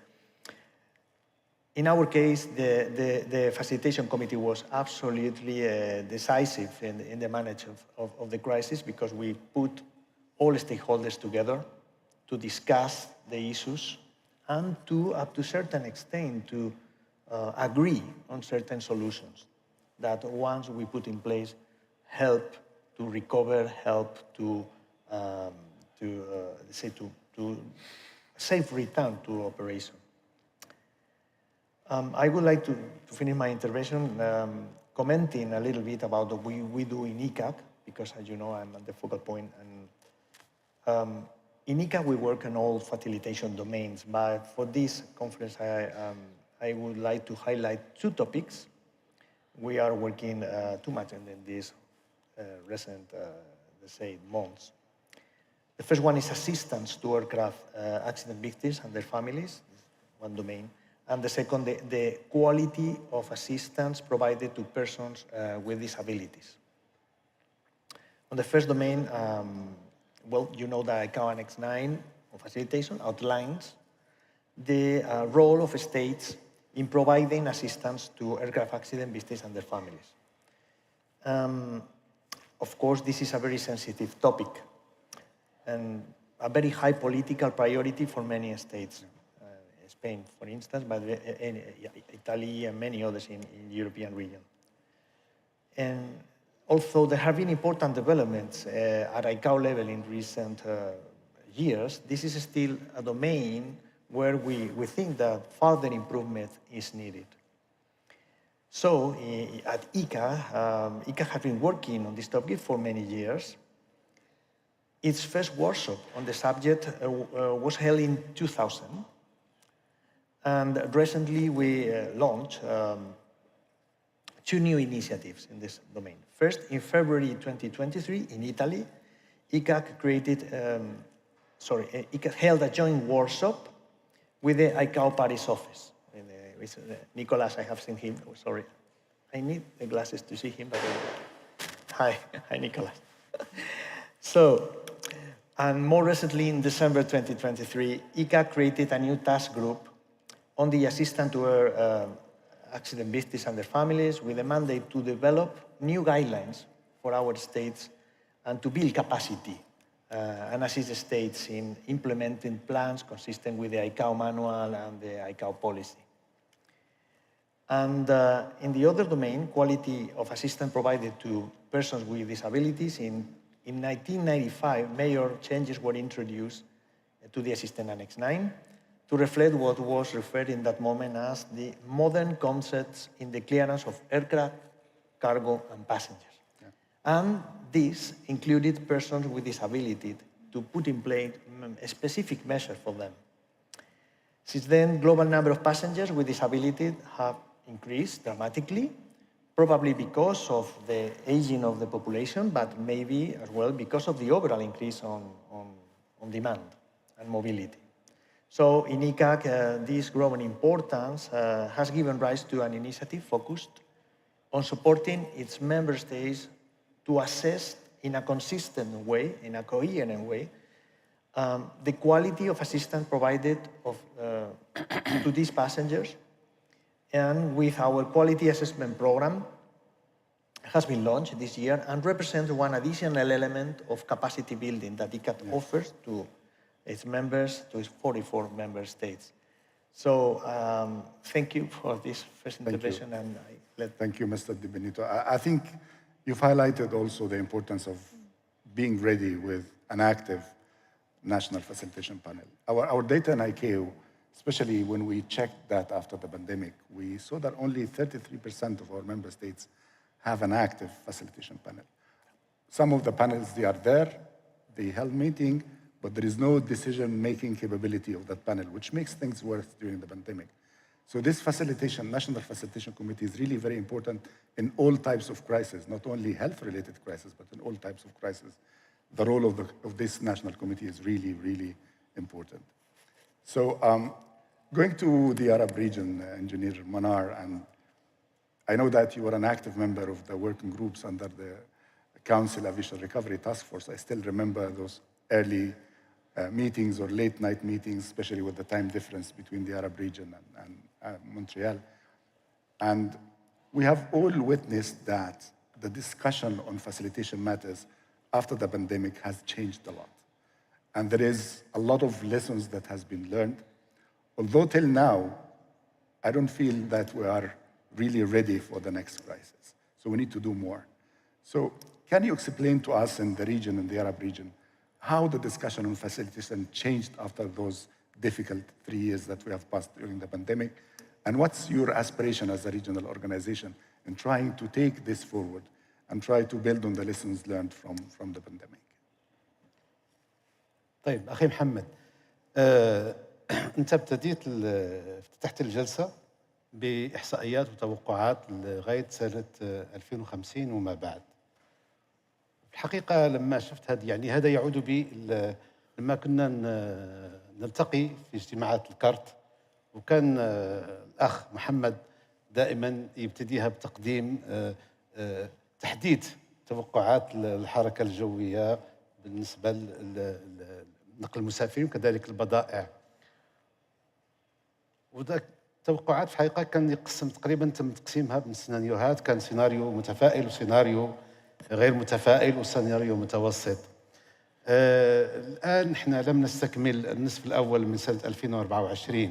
In our case, the facilitation committee was absolutely decisive in the management of the crisis because we put all stakeholders together to discuss the issues and to, up to a certain extent, to agree on certain solutions that once we put in place help to recover, help to safe return to operation. I would like to finish my intervention commenting a little bit about what we do in ICAO, because as you know, I'm at the focal point. And in ICAO, we work on all facilitation domains, but for this conference, I would like to highlight two topics. We are working too much in these recent, let's say, months. The first one is assistance to aircraft accident victims and their families, one domain. And the second, the quality of assistance provided to persons with disabilities. On the first domain, well, you know that ICAO Annex 9 of facilitation outlines the role of states in providing assistance to aircraft accident victims and their families. Of course, this is a very sensitive topic and a very high political priority for many states. Spain, for instance, but Italy and many others in the European region. And although there have been important developments at ICAO level in recent years, this is still a domain where we think that further improvement is needed. So at ICAO, ICAO has been working on this topic for many years. Its first workshop on the subject was held in 2000. And recently we launched two new initiatives in this domain. First, in February 2023 in Italy, ICAO held a joint workshop with the ICAO Paris office. Nicolas, I have seen him, sorry. I need the glasses to see him, but hi Nicolas. So, and more recently in December 2023, ICAO created a new task group on the assistance to air accident victims and their families with a mandate to develop new guidelines for our states and to build capacity and assist the states in implementing plans consistent with the ICAO manual and the ICAO policy. And in the other domain, quality of assistance provided to persons with disabilities, in 1995, major changes were introduced to the Assistant Annex 9 to reflect what was referred in that moment as the modern concepts in the clearance of aircraft, cargo, and passengers. Yeah. And this included persons with disability to put in place a specific measure for them. Since then, global number of passengers with disability have increased dramatically, probably because of the aging of the population, but maybe as well because of the overall increase on demand and mobility. So in ICAO, this growing importance has given rise to an initiative focused on supporting its member states to assess in a consistent way, in a coherent way, the quality of assistance provided to these passengers. And with our quality assessment program, has been launched this year and represents one additional element of capacity building that ICAO offers to its members, to its 44 member states. So thank you for this first intervention. Thank you, Mr. Di Benito. I think you've highlighted also the importance of being ready with an active national facilitation panel. Our data in ICAO, especially when we checked that after the pandemic, we saw that only 33% of our member states have an active facilitation panel. Some of the panels, they are there, they held meeting, but there is no decision-making capability of that panel, which makes things worse during the pandemic. So this facilitation, National Facilitation Committee, is really very important in all types of crises, not only health-related crises, but in all types of crises. The role of this national committee is really, really important. So going to the Arab region, Engineer Manar, and I know that you were an active member of the working groups under the Council Aviation Recovery Task Force. I still remember those early meetings or late night meetings, especially with the time difference between the Arab region and Montreal. And we have all witnessed that the discussion on facilitation matters after the pandemic has changed a lot. And there is a lot of lessons that has been learned. Although till now, I don't feel that we are really ready for the next crisis. So we need to do more. So can you explain to us in the region, in the Arab region, how the discussion on facilitation changed after those difficult 3 years that we have passed during the pandemic? And what's your aspiration as a regional organization in trying to take this forward and try to build on the lessons learned from the pandemic? طيب أخي محمد، أنت افتتحت الجلسة بإحصائيات وتوقعات لغاية سنة 2050 وما بعد. الحقيقة لما شفت هذا يعود بي لما كنا نلتقي في اجتماعات الكارت، وكان الأخ محمد دائما يبتديها بتقديم تحديد توقعات الحركة الجوية بالنسبة لنقل المسافرين وكذلك البضائع. وذاك التوقعات في الحقيقة كان يقسم تقريبا، تم تقسيمها بسيناريوهات، كان سيناريو متفائل وسيناريو غير متفائل وسيناريو متوسط. الآن نحن لم نستكمل النصف الأول من سنة 2024،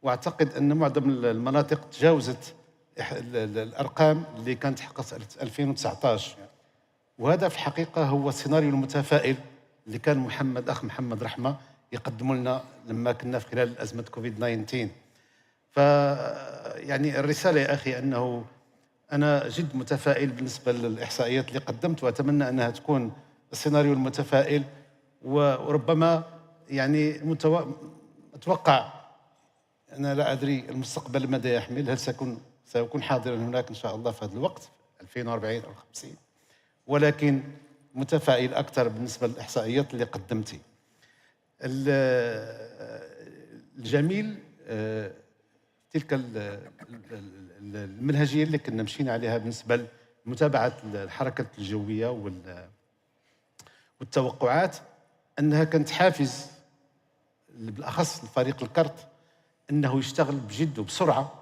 وأعتقد أن معظم المناطق تجاوزت الأرقام اللي كانت حققت 2019. وهذا في الحقيقة هو السيناريو المتفائل اللي كان أخ محمد رحمة يقدم لنا لما كنا في خلال أزمة كوفيد 19. يعني الرسالة يا أخي أنه أنا جد متفائل بالنسبة للإحصائيات اللي قدمت، وأتمنى أنها تكون السيناريو المتفائل. وربما يعني أتوقع، أنا لا أدري المستقبل ماذا يحمل، هل سأكون حاضرا هناك إن شاء الله في هذا الوقت 2040 أو 50، ولكن متفائل أكثر بالنسبة للإحصائيات اللي قدمتي. الجميل تلك المنهجية اللي كنا مشينا عليها بالنسبة لمتابعة الحركة الجوية والتوقعات، أنها كانت حافز بالأخص لفريق الكرت أنه يشتغل بجد وبسرعة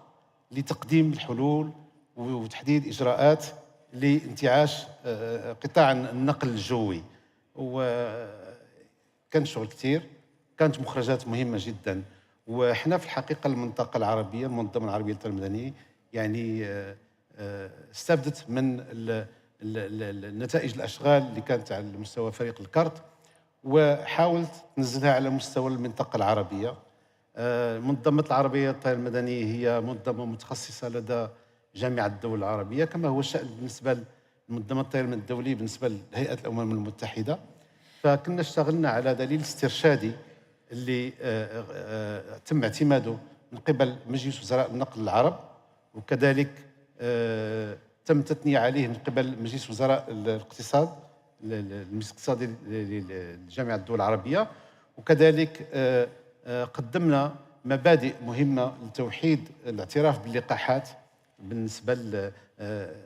لتقديم الحلول وتحديد إجراءات لانتعاش قطاع النقل الجوي. وكان شغل كثير، كانت مخرجات مهمة جدا، وإحنا في الحقيقة المنطقة العربية المنظمة العربية للطيران المدني يعني استفدت من النتائج الأشغال اللي كانت على مستوى فريق الكارت، وحاولت تنزلها على مستوى المنطقة العربية. منظمة العربية للطيران المدني هي منظمة متخصصة لدى جامعة الدول العربية، كما هو الشأن بالنسبة لمنظمة الطيران الدولي بالنسبة لهيئة الأمم المتحدة. فكنا اشتغلنا على دليل استرشادي اللي تم اعتماده من قبل مجلس وزراء النقل العرب، وكذلك تم تثنية عليه من قبل مجلس وزراء الاقتصاد المجلس الاقتصادي لجامعة الدول العربية، وكذلك قدمنا مبادئ مهمة لتوحيد الاعتراف باللقاحات بالنسبة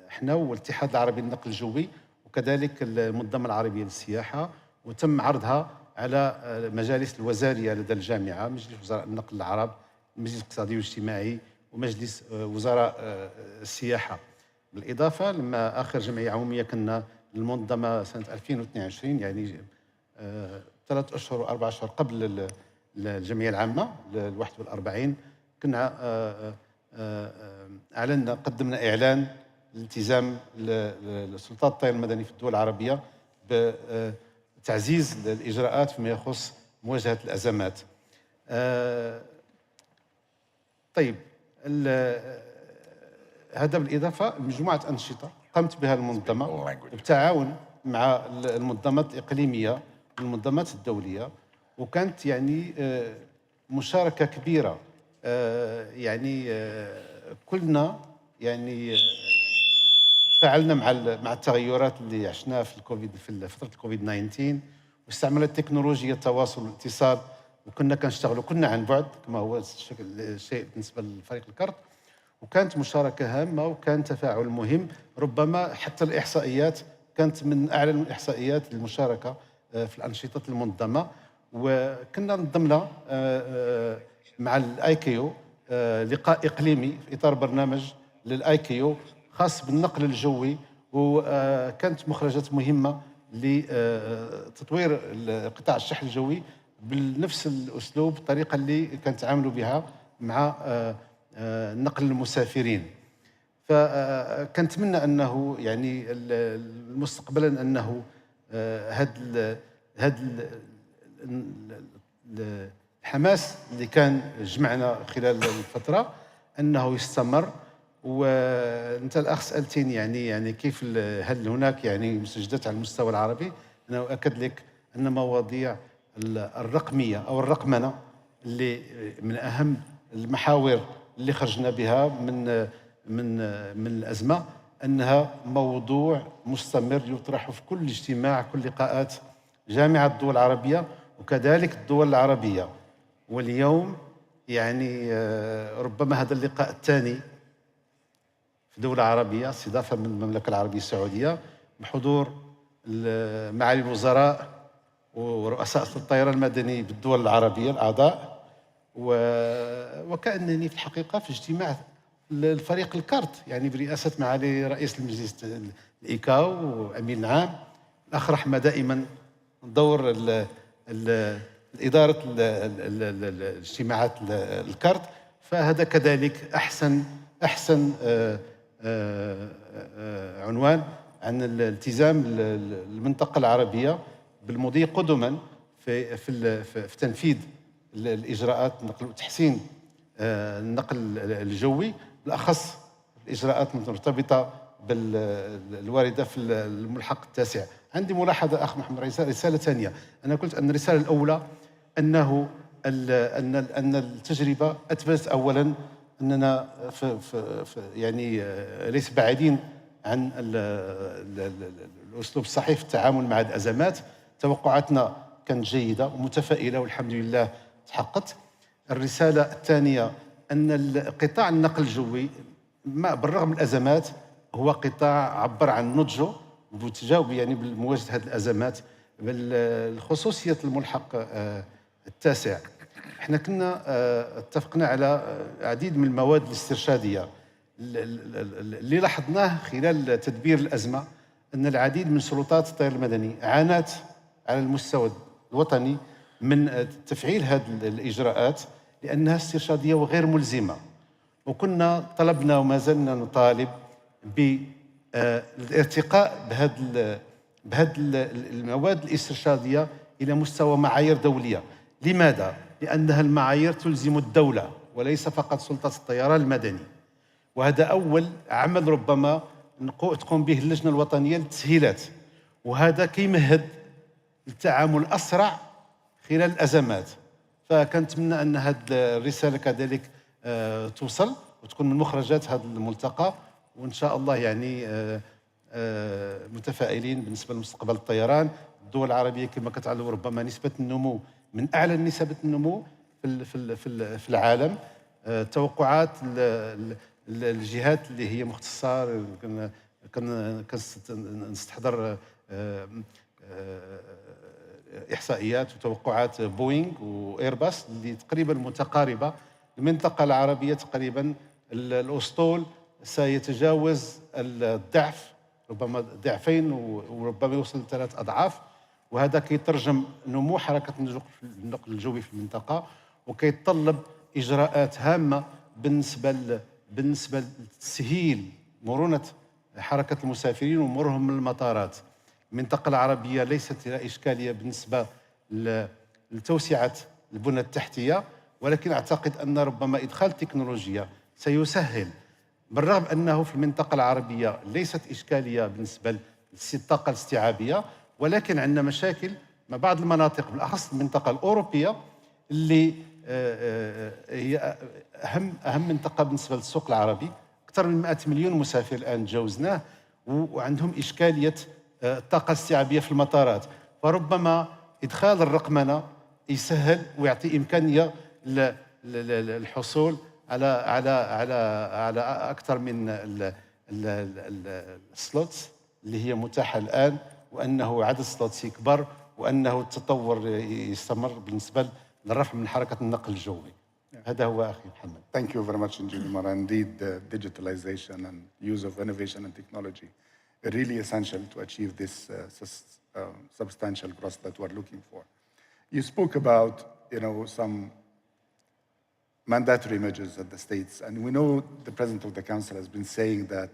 احنا والاتحاد العربي للنقل الجوي، وكذلك المنظمة العربية للسياحة، وتم عرضها على مجالس الوزارية لدى الجامعة، مجلس وزراء النقل العرب، المجلس الاقتصادي والاجتماعي، ومجلس وزراء السياحة. بالإضافة لما آخر جمعية عمومية كنا للمنظمة سنة 2022، يعني 3 أشهر و4 أشهر قبل الجمعية العامة ال41، كنا أعلنا قدمنا إعلان لالتزام لسلطات الطيران المدني في الدول العربية بتعزيز الإجراءات فيما يخص مواجهة الأزمات. طيب، هذا بالإضافة لمجموعة أنشطة قامت بها المنظمة بالتعاون مع المنظمات الإقليمية والمنظمات الدولية، وكانت يعني مشاركة كبيرة. يعني كلنا يعني تفاعلنا مع التغيرات اللي عشناها في الكوفيد، في فترة الكوفيد 19، واستعملت تكنولوجيا التواصل والاتصال، وكنا كنشتغلوا كنا عن بعد كما هو الشيء بالنسبة لفريق الكرت، وكانت مشاركة هامة وكان تفاعل مهم. ربما حتى الإحصائيات كانت من أعلى الإحصائيات المشاركة في الأنشطة المنظمة. وكنا نظمنا مع الICAO لقاء إقليمي في إطار برنامج للICAO خاص بالنقل الجوي، وكانت مخرجات مهمة لتطوير قطاع الشحن الجوي بنفس الأسلوب، الطريقة اللي كانت تعاملوا بها مع نقل المسافرين. فكنتمنى أنه يعني مستقبلا أنه هذا الحماس اللي كان جمعنا خلال الفترة أنه يستمر. وأنت الأخ سألتني يعني كيف هل هناك يعني مستجدات على المستوى العربي. أنا أؤكد لك أن مواضيع الرقمية أو الرقمنة اللي من أهم المحاور اللي خرجنا بها من الأزمة، أنها موضوع مستمر يطرح في كل اجتماع، كل لقاءات جامعة الدول العربية وكذلك الدول العربية. واليوم يعني ربما هذا اللقاء الثاني في دولة عربية، استضافة من المملكة العربية السعودية بحضور معالي الوزراء ورؤساء الطيران المدني بالدول العربية الأعضاء، وكأنني في الحقيقة في اجتماع الفريق الكارت، يعني برئاسة معالي رئيس المجلس الإيكاو وأمين العام الأخ رحمة، دائما دور إدارة الاجتماعات الكارت. فهذا كذلك أحسن عنوان عن الالتزام المنطقة العربية بالمضي قدما في تنفيذ الإجراءات النقل وتحسين النقل الجوي، بالأخص الإجراءات المرتبطة بالواردة في الملحق التاسع. عندي ملاحظة أخ محمد، رسالة ثانية. أنا قلت أن الرسالة الأولى أن التجربة أثبتت أولا أننا يعني ليس بعيدين عن الأسلوب الصحيح في التعامل مع الأزمات. توقعاتنا كانت جيدة ومتفائلة والحمد لله تحققت. الرسالة الثانية أن قطاع النقل الجوي بالرغم من الأزمات هو قطاع عبر عن نضجه وتجاوب يعني بمواجهة هذه الأزمات. بالخصوصية الملحق التاسع، احنا كنا اتفقنا على عديد من المواد الاسترشادية اللي لاحظناه خلال تدبير الأزمة، أن العديد من سلطات الطيران المدني عانت على المستوى الوطني من تفعيل هذه الإجراءات لأنها استرشادية وغير ملزمة. وكنا طلبنا وما زلنا نطالب بالارتقاء بهذه المواد الاسترشادية إلى مستوى معايير دولية. لماذا؟ لأنها المعايير تلزم الدولة وليس فقط سلطة الطيران المدني. وهذا أول عمل ربما تقوم به اللجنة الوطنية للتسهيلات، وهذا كيمهد التعامل أسرع خلال الأزمات. فكنتمنى أن هذه الرسالة كذلك توصل وتكون من مخرجات هذا الملتقى، وإن شاء الله يعني متفائلين بالنسبة لمستقبل الطيران. الدول العربية كما كتعلموا ربما نسبة النمو من أعلى نسب النمو في العالم. توقعات الجهات اللي هي مختصة كنستحضر إحصائيات وتوقعات بوينغ وإيرباص اللي تقريبا متقاربة. المنطقة العربية تقريبا الأسطول سيتجاوز الضعف، ربما ضعفين وربما يوصل ل3 أضعاف، وهذا كيترجم نمو حركة النقل الجوي في المنطقة، وكيتطلب إجراءات هامة بالنسبة لتسهيل مرونة حركة المسافرين ومرورهم من المطارات. المنطقة العربية ليست لها إشكالية بالنسبة لتوسعة البنى التحتية، ولكن أعتقد أن ربما إدخال التكنولوجيا سيسهل، بالرغم أنه في المنطقة العربية ليست إشكالية بالنسبة للطاقة الاستيعابية، ولكن عندنا مشاكل مع بعض المناطق بالأخص المنطقة الأوروبية اللي هي أهم منطقة بالنسبة للسوق العربي. أكثر من 100 مليون مسافر الآن تجاوزناه، وعندهم إشكالية الطاقة الاستيعابية في المطارات. فربما إدخال الرقمنة يسهل ويعطي إمكانية للحصول على أكثر من السلوتس اللي هي متاحة الآن، وأنه عدد السلوتس يكبر، وأنه التطور يستمر بالنسبة للرفع من حركة النقل الجوي. هذا هو أخي محمد. Thank you very much, Engineer. Indeed, digitalization and use of innovation and technology are really essential to achieve this substantial growth that we're looking for. You spoke about, some mandatory measures at the states, and we know the President of the Council has been saying that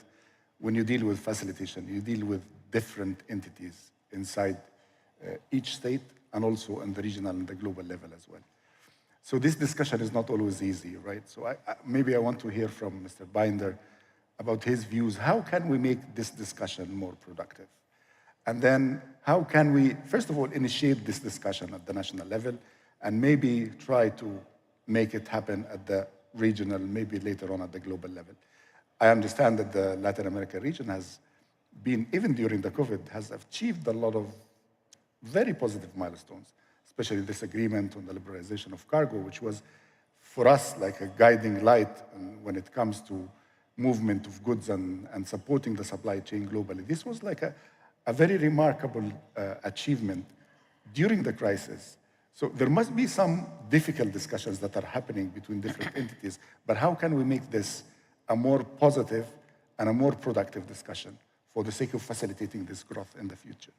when you deal with facilitation, you deal with different entities inside each state and also on the regional and the global level as well. So this discussion is not always easy, right? So maybe I want to hear from Mr. Binder about his views. How can we make this discussion more productive? And then how can we, first of all, initiate this discussion at the national level and maybe try to make it happen at the regional, maybe later on at the global level? I understand that the Latin America region has been, even during the COVID, has achieved a lot of very positive milestones, especially this agreement on the liberalization of cargo, which was for us like a guiding light when it comes to movement of goods and supporting the supply chain globally. This was like a very remarkable achievement during the crisis. So there must be some difficult discussions that are happening between different entities, but how can we make this a more positive and a more productive discussion for the sake of facilitating this growth in the future?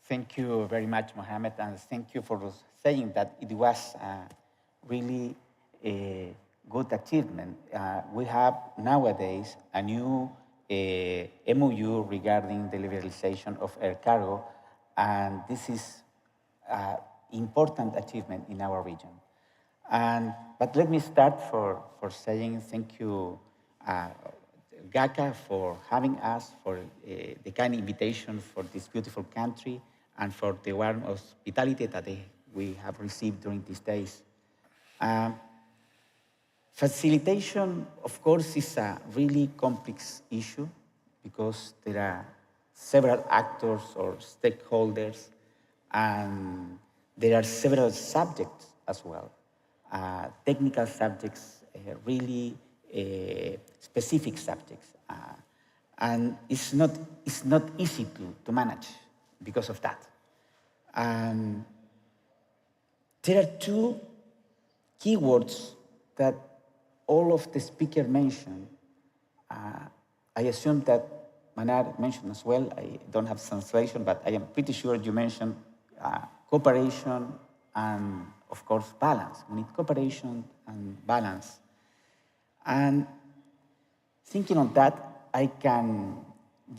Thank you very much, Mohammed, and thank you for saying that it was really a good achievement. We have nowadays a new MOU regarding the liberalization of air cargo, and this is an important achievement in our region. But let me start for saying thank you, GACA, for having us, for the kind invitation for this beautiful country, and for the warm hospitality that we have received during these days. Facilitation, of course, is a really complex issue because there are several actors or stakeholders, and there are several subjects as well. Technical subjects, really specific subjects. And it's not easy to manage because of that. There are two keywords that all of the speakers mentioned. I assume that Manar mentioned as well. I don't have translation, but I am pretty sure you mentioned cooperation and of course, balance. We need cooperation and balance. And thinking on that, I can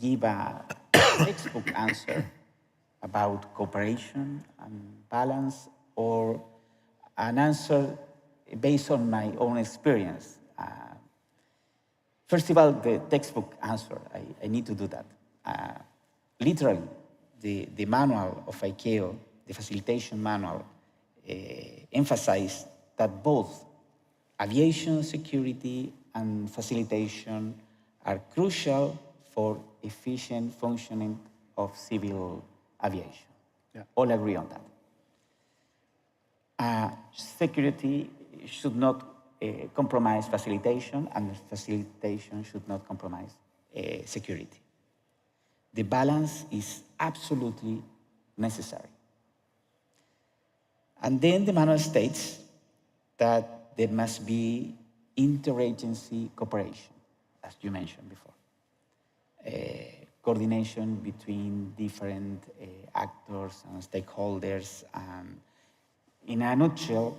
give a textbook answer about cooperation and balance, or an answer based on my own experience. First of all, the textbook answer, I need to do that. Literally, the manual of ICAO, the facilitation manual, emphasized that both aviation security and facilitation are crucial for efficient functioning of civil aviation. Yeah. All agree on that. Security should not compromise facilitation, and facilitation should not compromise security. The balance is absolutely necessary. And then the manual states that there must be interagency cooperation, as you mentioned before. Coordination between different actors and stakeholders. In a nutshell,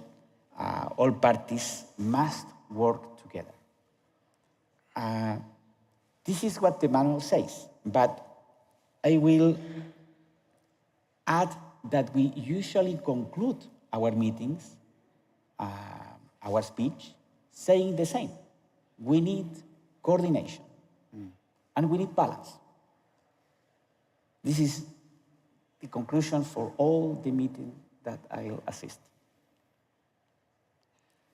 all parties must work together. This is what the manual says, but I will add that we usually conclude our meetings, our speech, saying the same. We need coordination, and we need balance. This is the conclusion for all the meetings that I'll assist.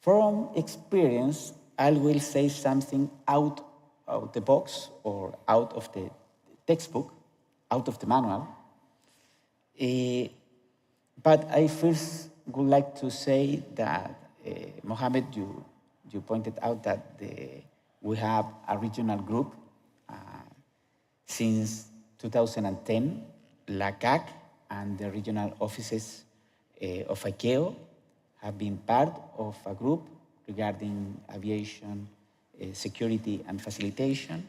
From experience, I will say something out of the box or out of the textbook, out of the manual. But I first would like to say that, Mohammed, you pointed out that we have a regional group. Since 2010, LACAC and the regional offices of ICAO have been part of a group regarding aviation security and facilitation.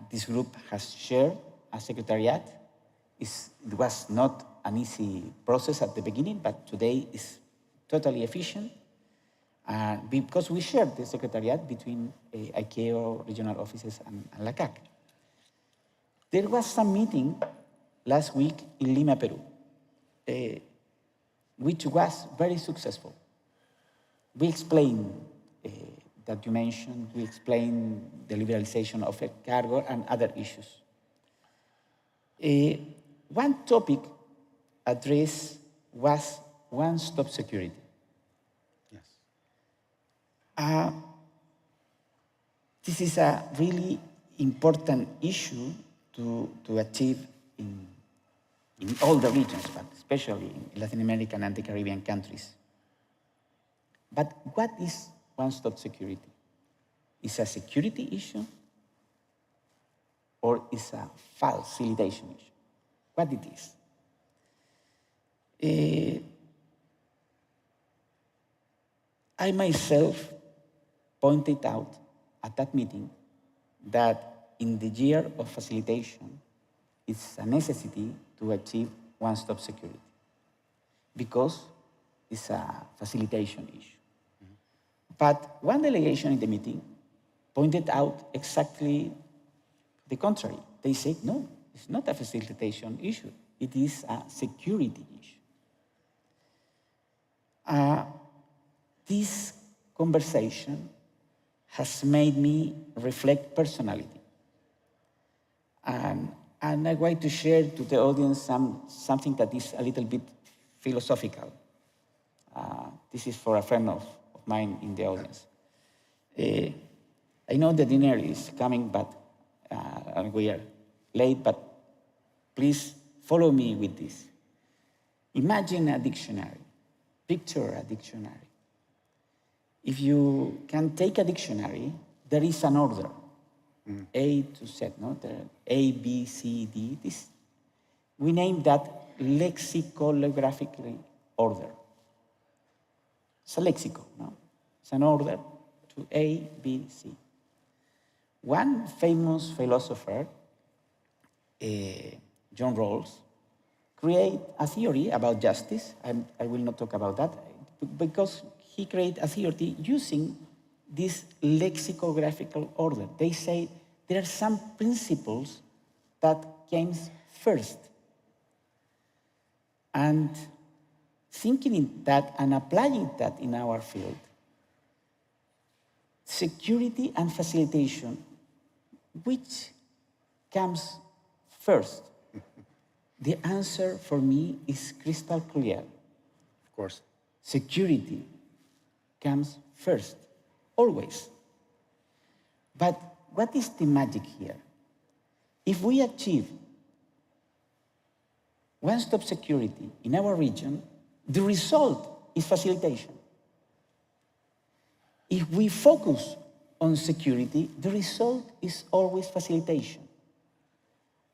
This group has shared a secretariat. It was not an easy process at the beginning, but today is totally efficient because we shared the secretariat between ICAO regional offices and LACAC. There was some meeting last week in Lima, Peru, which was very successful. We explained that you mentioned, we explained the liberalization of air cargo and other issues. One topic addressed was one-stop security. Yes. This is a really important issue to achieve in all the regions, but especially in Latin American and the Caribbean countries. But what is one-stop security? Is a security issue or is a facilitation issue? What it is? I myself pointed out at that meeting that in the year of facilitation, it's a necessity to achieve one-stop security because it's a facilitation issue. But one delegation in the meeting pointed out exactly the contrary. They said, no, it's not a facilitation issue. It is a security issue. This conversation has made me reflect personally. And I want to share to the audience something that is a little bit philosophical. This is for a friend of mine in the audience. I know the dinner is coming, but and we are late, but please follow me with this. Imagine a dictionary. Picture a dictionary. If you can take a dictionary, there is an order. A to Z, no? There are A, B, C, D. We name that lexicographically order. It's a lexico, no? It's an order to A, B, C. One famous philosopher, John Rawls, created a theory about justice, and I will not talk about that, because he created a theory using this lexicographical order. They say there are some principles that came first. And thinking in that and applying that in our field, security and facilitation, which comes first? The answer for me is crystal clear. Of course. Security comes first, always. But what is the magic here? If we achieve one-stop security in our region, the result is facilitation. If we focus on security, the result is always facilitation.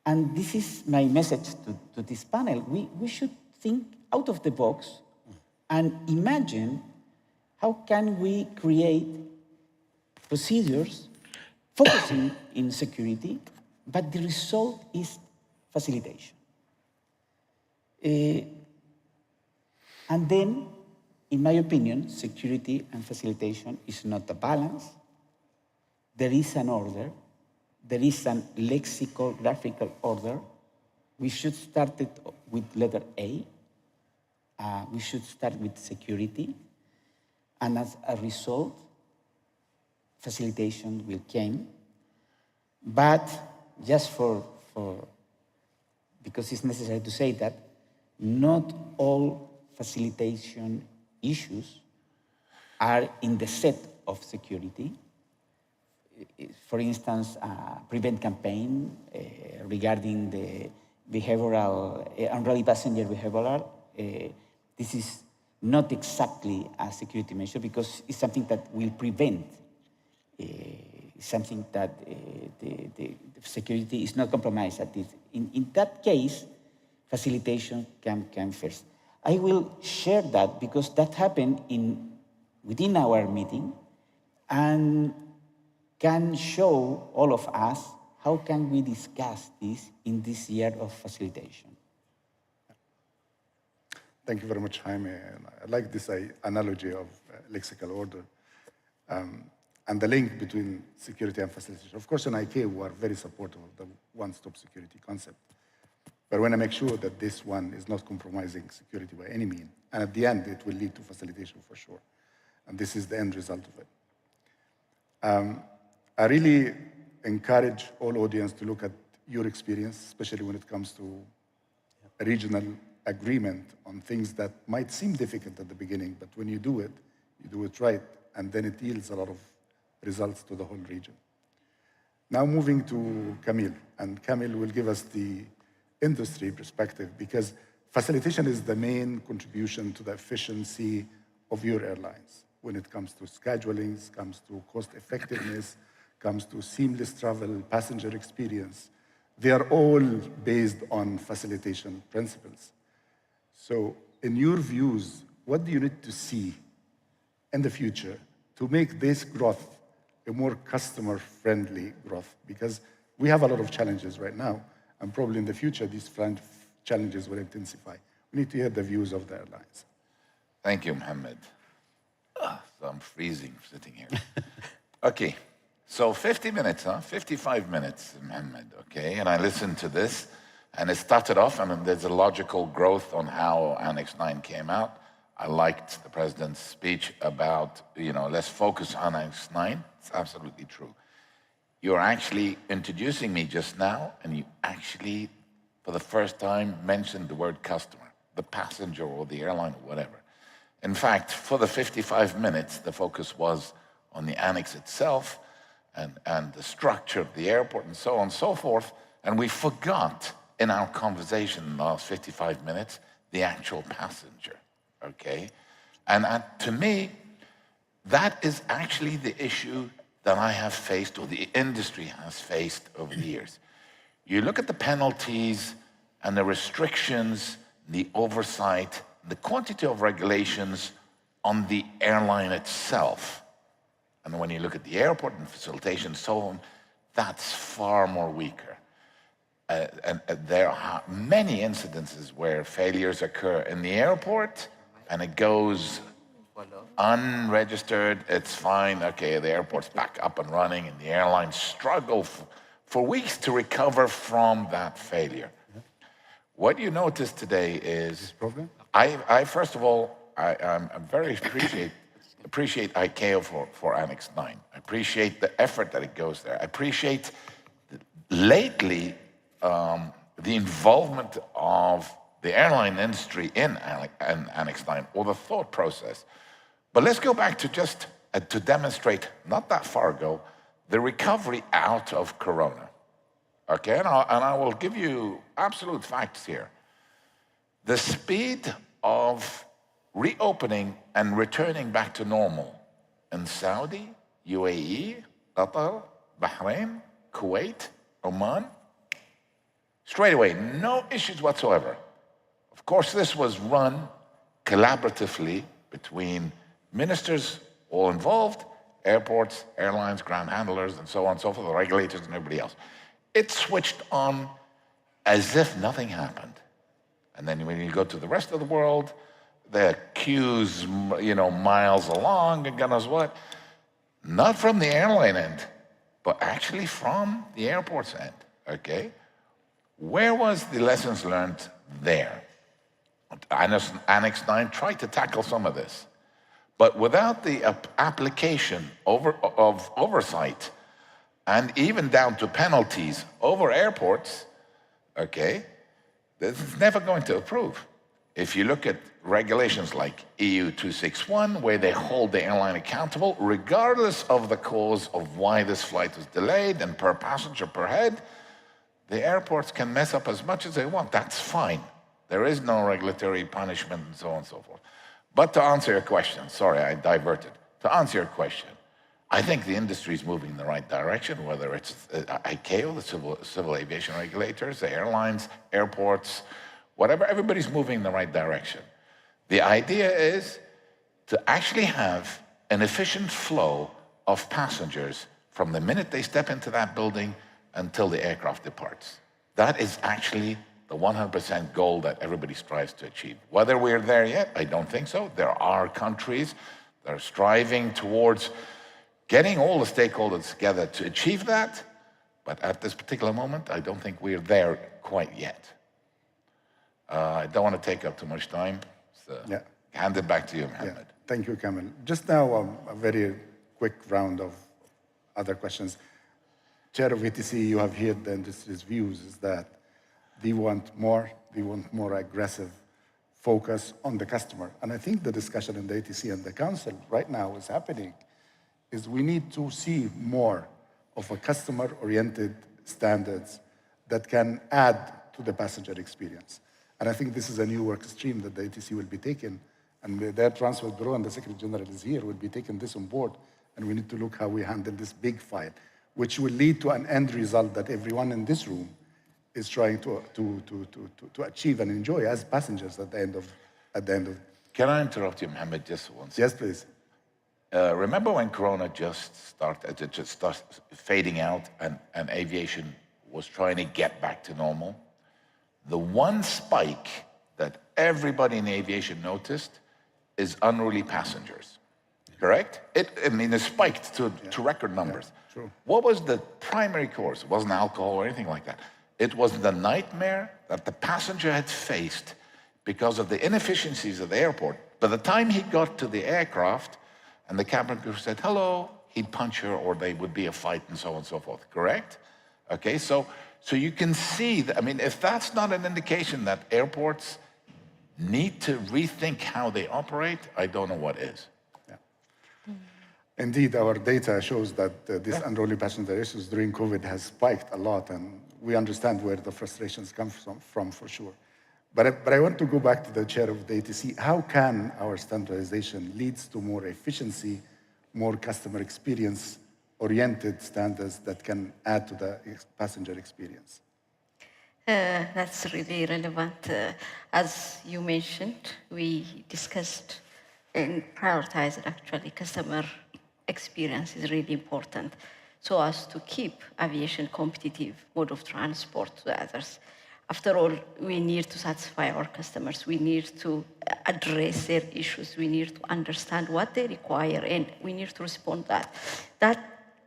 And this is my message to this panel. We should think out of the box and imagine how can we create procedures focusing in security, but the result is facilitation. And then, in my opinion, security and facilitation is not a balance. There is an order. There is an lexicographical order. We should start it with letter A. We should start with security. And as a result, facilitation will come. But just because it's necessary to say that, not all facilitation issues are in the set of security. For instance, prevent campaign regarding the behavioral, unruly passenger behavioral. This is not exactly a security measure because it's something that will prevent, something that the security is not compromised at this. In that case, facilitation can come first. I will share that because that happened within our meeting and can show all of us how can we discuss this in this year of facilitation. Thank you very much, Jaime. I like this analogy of lexical order and the link between security and facilitation. Of course, in ICAO, we are very supportive of the one-stop security concept. But we want to make sure that this one is not compromising security by any means. And at the end, it will lead to facilitation for sure. And this is the end result of it. I really encourage all audience to look at your experience, especially when it comes to a regional agreement on things that might seem difficult at the beginning, but when you do it right, and then it yields a lot of results to the whole region. Now moving to Camille, and Camille will give us the industry perspective because facilitation is the main contribution to the efficiency of your airlines when it comes to scheduling, comes to cost effectiveness, comes to seamless travel, passenger experience. They are all based on facilitation principles. So in your views, what do you need to see in the future to make this growth a more customer-friendly growth? Because we have a lot of challenges right now, and probably in the future, these challenges will intensify. We need to hear the views of the airlines. Thank you, Mohammed. So I'm freezing sitting here. Okay, so 50 minutes, 55 minutes, Mohammed, okay? And I listened to this, and it started off, and there's a logical growth on how Annex 9 came out. I liked the president's speech about, let's focus on Annex 9. It's absolutely true. You're actually introducing me just now, and you actually, for the first time, mentioned the word customer, the passenger or the airline or whatever. In fact, for the 55 minutes, the focus was on the annex itself and the structure of the airport and so on and so forth, and we forgot in our conversation in the last 55 minutes the actual passenger, okay? And to me, that is actually the issue that I have faced, or the industry has faced over the years. You look at the penalties and the restrictions, the oversight, the quantity of regulations on the airline itself. And when you look at the airport and facilitation and so on, that's far more weaker. there are many incidences where failures occur in the airport and it goes unregistered, it's fine, okay, the airport's back up and running, and the airlines struggle for weeks to recover from that failure. What you notice today is, I first of all, I'm very appreciate ICAO for Annex 9. I appreciate the effort that it goes there. I appreciate lately the involvement of the airline industry in Annex 9, or the thought process. But let's go back to just to demonstrate, not that far ago, the recovery out of Corona. Okay, and I will give you absolute facts here. The speed of reopening and returning back to normal in Saudi, UAE, Qatar, Bahrain, Kuwait, Oman, straight away, no issues whatsoever. Of course, this was run collaboratively between ministers all involved, airports, airlines, ground handlers, and so on and so forth, the regulators and everybody else. It switched on as if nothing happened. And then when you go to the rest of the world, the queues, miles along, and God knows what. Not from the airline end, but actually from the airport's end, okay? Where was the lessons learned there? Annex 9 tried to tackle some of this. But without the application of oversight, and even down to penalties over airports, okay, this is never going to improve. If you look at regulations like EU 261, where they hold the airline accountable, regardless of the cause of why this flight was delayed and per passenger per head, the airports can mess up as much as they want. That's fine. There is no regulatory punishment and so on and so forth. But to answer your question, sorry, I diverted. To answer your question, I think the industry is moving in the right direction, whether it's ICAO, the civil aviation regulators, the airlines, airports, whatever, everybody's moving in the right direction. The idea is to actually have an efficient flow of passengers from the minute they step into that building until the aircraft departs. That is actually the 100% goal that everybody strives to achieve. Whether we're there yet, I don't think so. There are countries that are striving towards getting all the stakeholders together to achieve that, but at this particular moment, I don't think we're there quite yet. I don't want to take up too much time, so hand it back to you, Mohammed. Yeah. Thank you, Kamal. Just now, a very quick round of other questions. Chair of ATC, you have heard the industry's views, is that they want more aggressive focus on the customer. And I think the discussion in the ATC and the Council right now is happening, is we need to see more of a customer-oriented standards that can add to the passenger experience. And I think this is a new work stream that the ATC will be taking, and their Transport Bureau and the Secretary General is here, will be taking this on board, and we need to look how we handle this big file, which will lead to an end result that everyone in this room is trying to achieve and enjoy as passengers at the end of. Can I interrupt you, Mohammed, just once? Yes, please. Remember when Corona just started fading out and aviation was trying to get back to normal? The one spike that everybody in aviation noticed is unruly passengers, correct? It spiked to record numbers. Yeah, true. What was the primary cause? It wasn't alcohol or anything like that. It was the nightmare that the passenger had faced because of the inefficiencies of the airport. By the time he got to the aircraft and the cabin crew said, hello, he'd punch her or there would be a fight and so on and so forth, correct? Okay, so you can see, if that's not an indication that airports need to rethink how they operate, I don't know what is. Yeah. Indeed, our data shows that this unruly passenger issues during COVID has spiked a lot, and we understand where the frustrations come from for sure. But I want to go back to the chair of the ATC. How can our standardization leads to more efficiency, more customer experience-oriented standards that can add to the passenger experience? That's really relevant. As you mentioned, we discussed and prioritized actually customer experience is really important. so as to keep aviation competitive mode of transport to others. After all, we need to satisfy our customers. We need to address their issues. We need to understand what they require, and we need to respond to that. That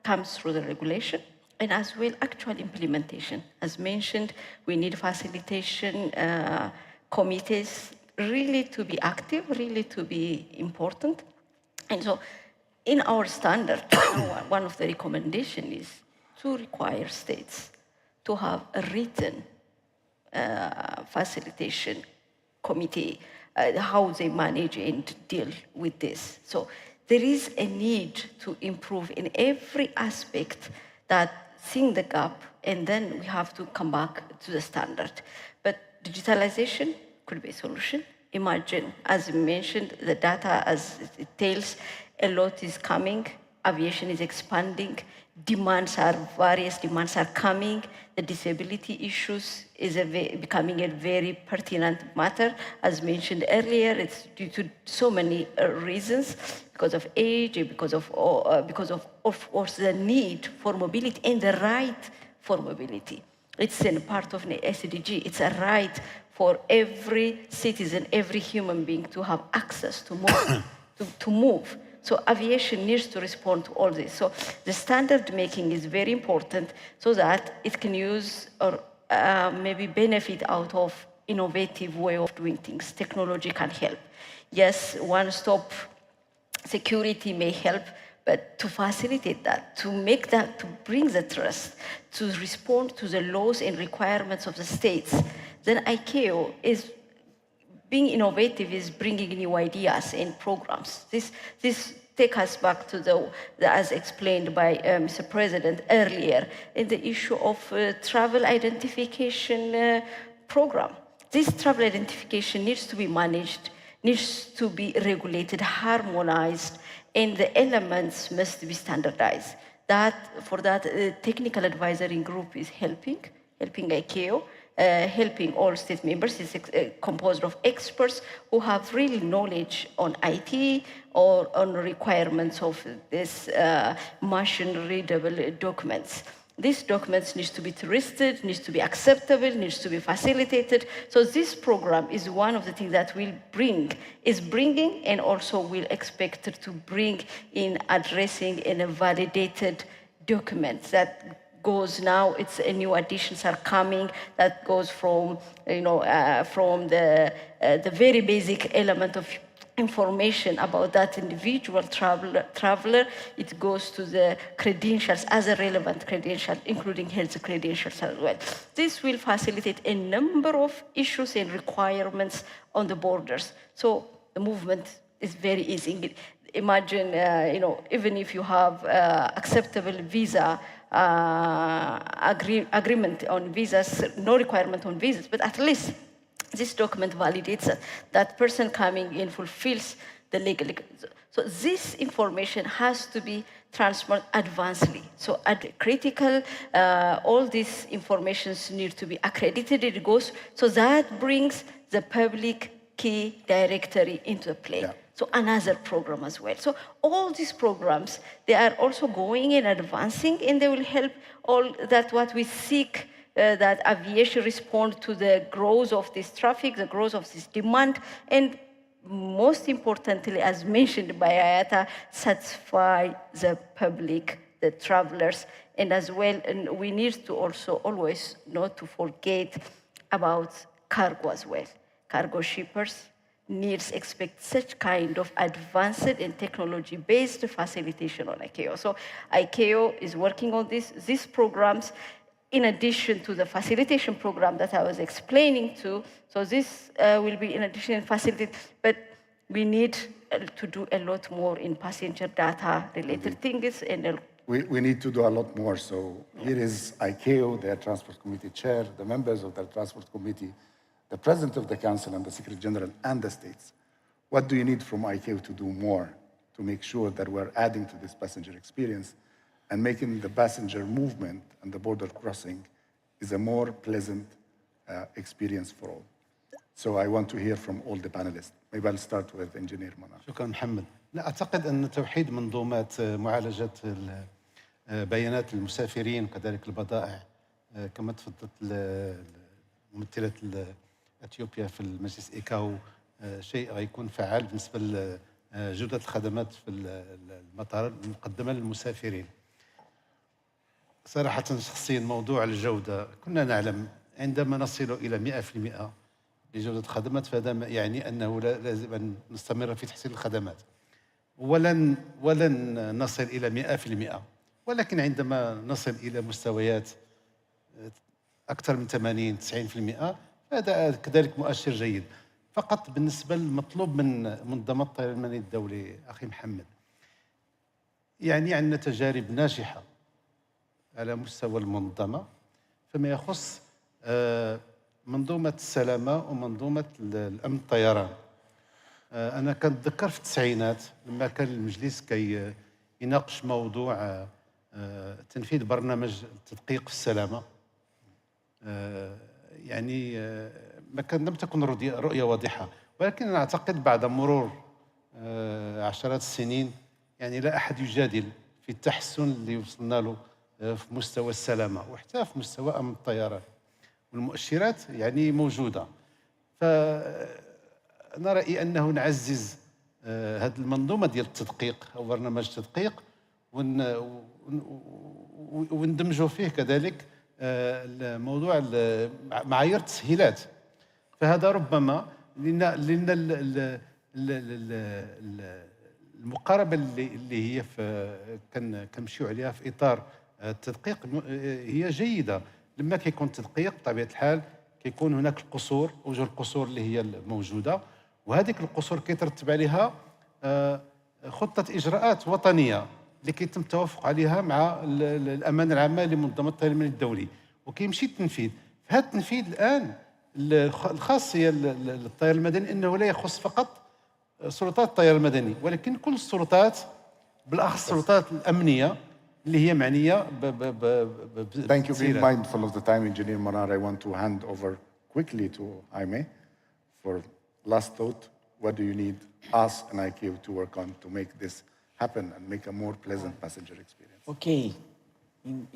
comes through the regulation and as well actual implementation. As mentioned, we need facilitation committees really to be active, really to be important. And so in our standard, one of the recommendations is to require states to have a written facilitation committee, how they manage and deal with this. So there is a need to improve in every aspect, that seeing the gap, and then we have to come back to the standard. But digitalization could be a solution. Imagine, as you mentioned, the data, as it tells, a lot is coming, aviation is expanding, various demands are coming, the disability issues is becoming a very pertinent matter. As mentioned earlier, it's due to so many reasons, because of age, because of course, the need for mobility and the right for mobility. It's a part of the SDG. It's a right for every citizen, every human being to have access to move, to move. So aviation needs to respond to all this. So the standard making is very important so that it can use or maybe benefit out of innovative way of doing things. Technology can help. Yes, one-stop security may help, but to facilitate that, to make that, to bring the trust, to respond to the laws and requirements of the states, then ICAO is being innovative, is bringing new ideas and programs. This takes us back to the as explained by Mr. President earlier, in the issue of travel identification program. This travel identification needs to be managed, needs to be regulated, harmonized, and the elements must be standardized. For that, the technical advisory group is helping ICAO, helping all state members. It's composed of experts who have real knowledge on IT or on requirements of this machine-readable documents. These documents need to be trusted, needs to be acceptable, needs to be facilitated. So this program is one of the things that is bringing, and also will expect to bring in addressing in a validated documents that goes now. It's new additions are coming that goes from from the very basic element of information about that individual traveler. It goes to the credentials as a relevant credential, including health credentials as well. This will facilitate a number of issues and requirements on the borders. So the movement is very easy. Imagine, even if you have acceptable visa agreement on visas, no requirement on visas, but at least this document validates that person coming in fulfills the legal. So this information has to be transferred advancedly. So at critical, all these informations need to be accredited. It goes, so that brings the public key directory into play. Yeah. So another program as well. So all these programs, they are also going and advancing, and they will help all that what we seek, that aviation respond to the growth of this traffic, the growth of this demand, and most importantly, as mentioned by IATA, satisfy the public, the travelers, and as well, and we need to also always not to forget about cargo as well. Cargo shippers expect such kind of advanced and technology-based facilitation on ICAO. So ICAO is working on these programs in addition to the facilitation program that I was explaining to. So this will be in addition facilitated, but we need to do a lot more in passenger data related things. And we need to do a lot more. So here is ICAO, their Transport Committee Chair, the members of the Transport Committee, the President of the Council and the Secretary General and the states. What do you need from ICAO to do more to make sure that we're adding to this passenger experience and making the passenger movement and the border crossing is a more pleasant experience for all? So I want to hear from all the panelists. Maybe I'll start with Engineer Manar. شكرا محمد. لا أعتقد أن توحيد منظومات معالجة بيانات المسافرين وكذلك البضائع كما تفضلت ممثلة اثيوبيا في المجلس إيكاو شيء غيكون فعال بالنسبة لجودة الخدمات في المطار المقدمة للمسافرين. صراحة شخصيا موضوع الجودة كنا نعلم عندما نصل إلى 100% لجودة الخدمات فهذا يعني أنه لازم أن نستمر في تحسين الخدمات ولن نصل إلى 100%، ولكن عندما نصل إلى مستويات أكثر من 80-90% فهذا كذلك مؤشر جيد. فقط بالنسبة للمطلوب من منظمة الطيران المدني الدولي أخي محمد، يعني عندنا تجارب ناجحة على مستوى المنظمة فيما يخص منظومة السلامة ومنظومة الأمن الطيران. أنا كنتذكر في التسعينات لما كان المجلس كي يناقش موضوع تنفيذ برنامج التدقيق في السلامة، يعني لم تكن رؤية واضحة، ولكن أنا أعتقد بعد مرور عشرات السنين يعني لا أحد يجادل في التحسن اللي وصلنا له في مستوى السلامة وحتى في مستوى أمن الطيران، والمؤشرات يعني موجودة. فأنا رأيي أنه نعزز هذه المنظومة ديال التدقيق أو برنامج التدقيق وندمجوا فيه كذلك موضوع معايير التسهيلات. فهذا ربما لأن المقاربة اللي هي كنمشيو عليها في إطار التدقيق هي جيدة. لما كيكون التدقيق بطبيعة الحال كيكون هناك القصور، وجه القصور اللي هي الموجودة، وهذيك القصور كيترتب عليها خطة إجراءات وطنية اللي كيتم التوافق عليها مع الأمانة العامة لمنظمة الطيران المدني الدولي، وكيمشي التنفيذ. فهذا التنفيذ الآن الخاصية للطيران المدني أنه لا يخص فقط سلطات الطيران المدني، ولكن كل السلطات، بالأخص السلطات الأمنية اللي هي معنية Thank you. Being mindful of the time, Engineer Manar, I want to hand over quickly to Jaime for last thought. What do you need us and ICAO to work on to make this happen and make a more pleasant passenger experience? Okay,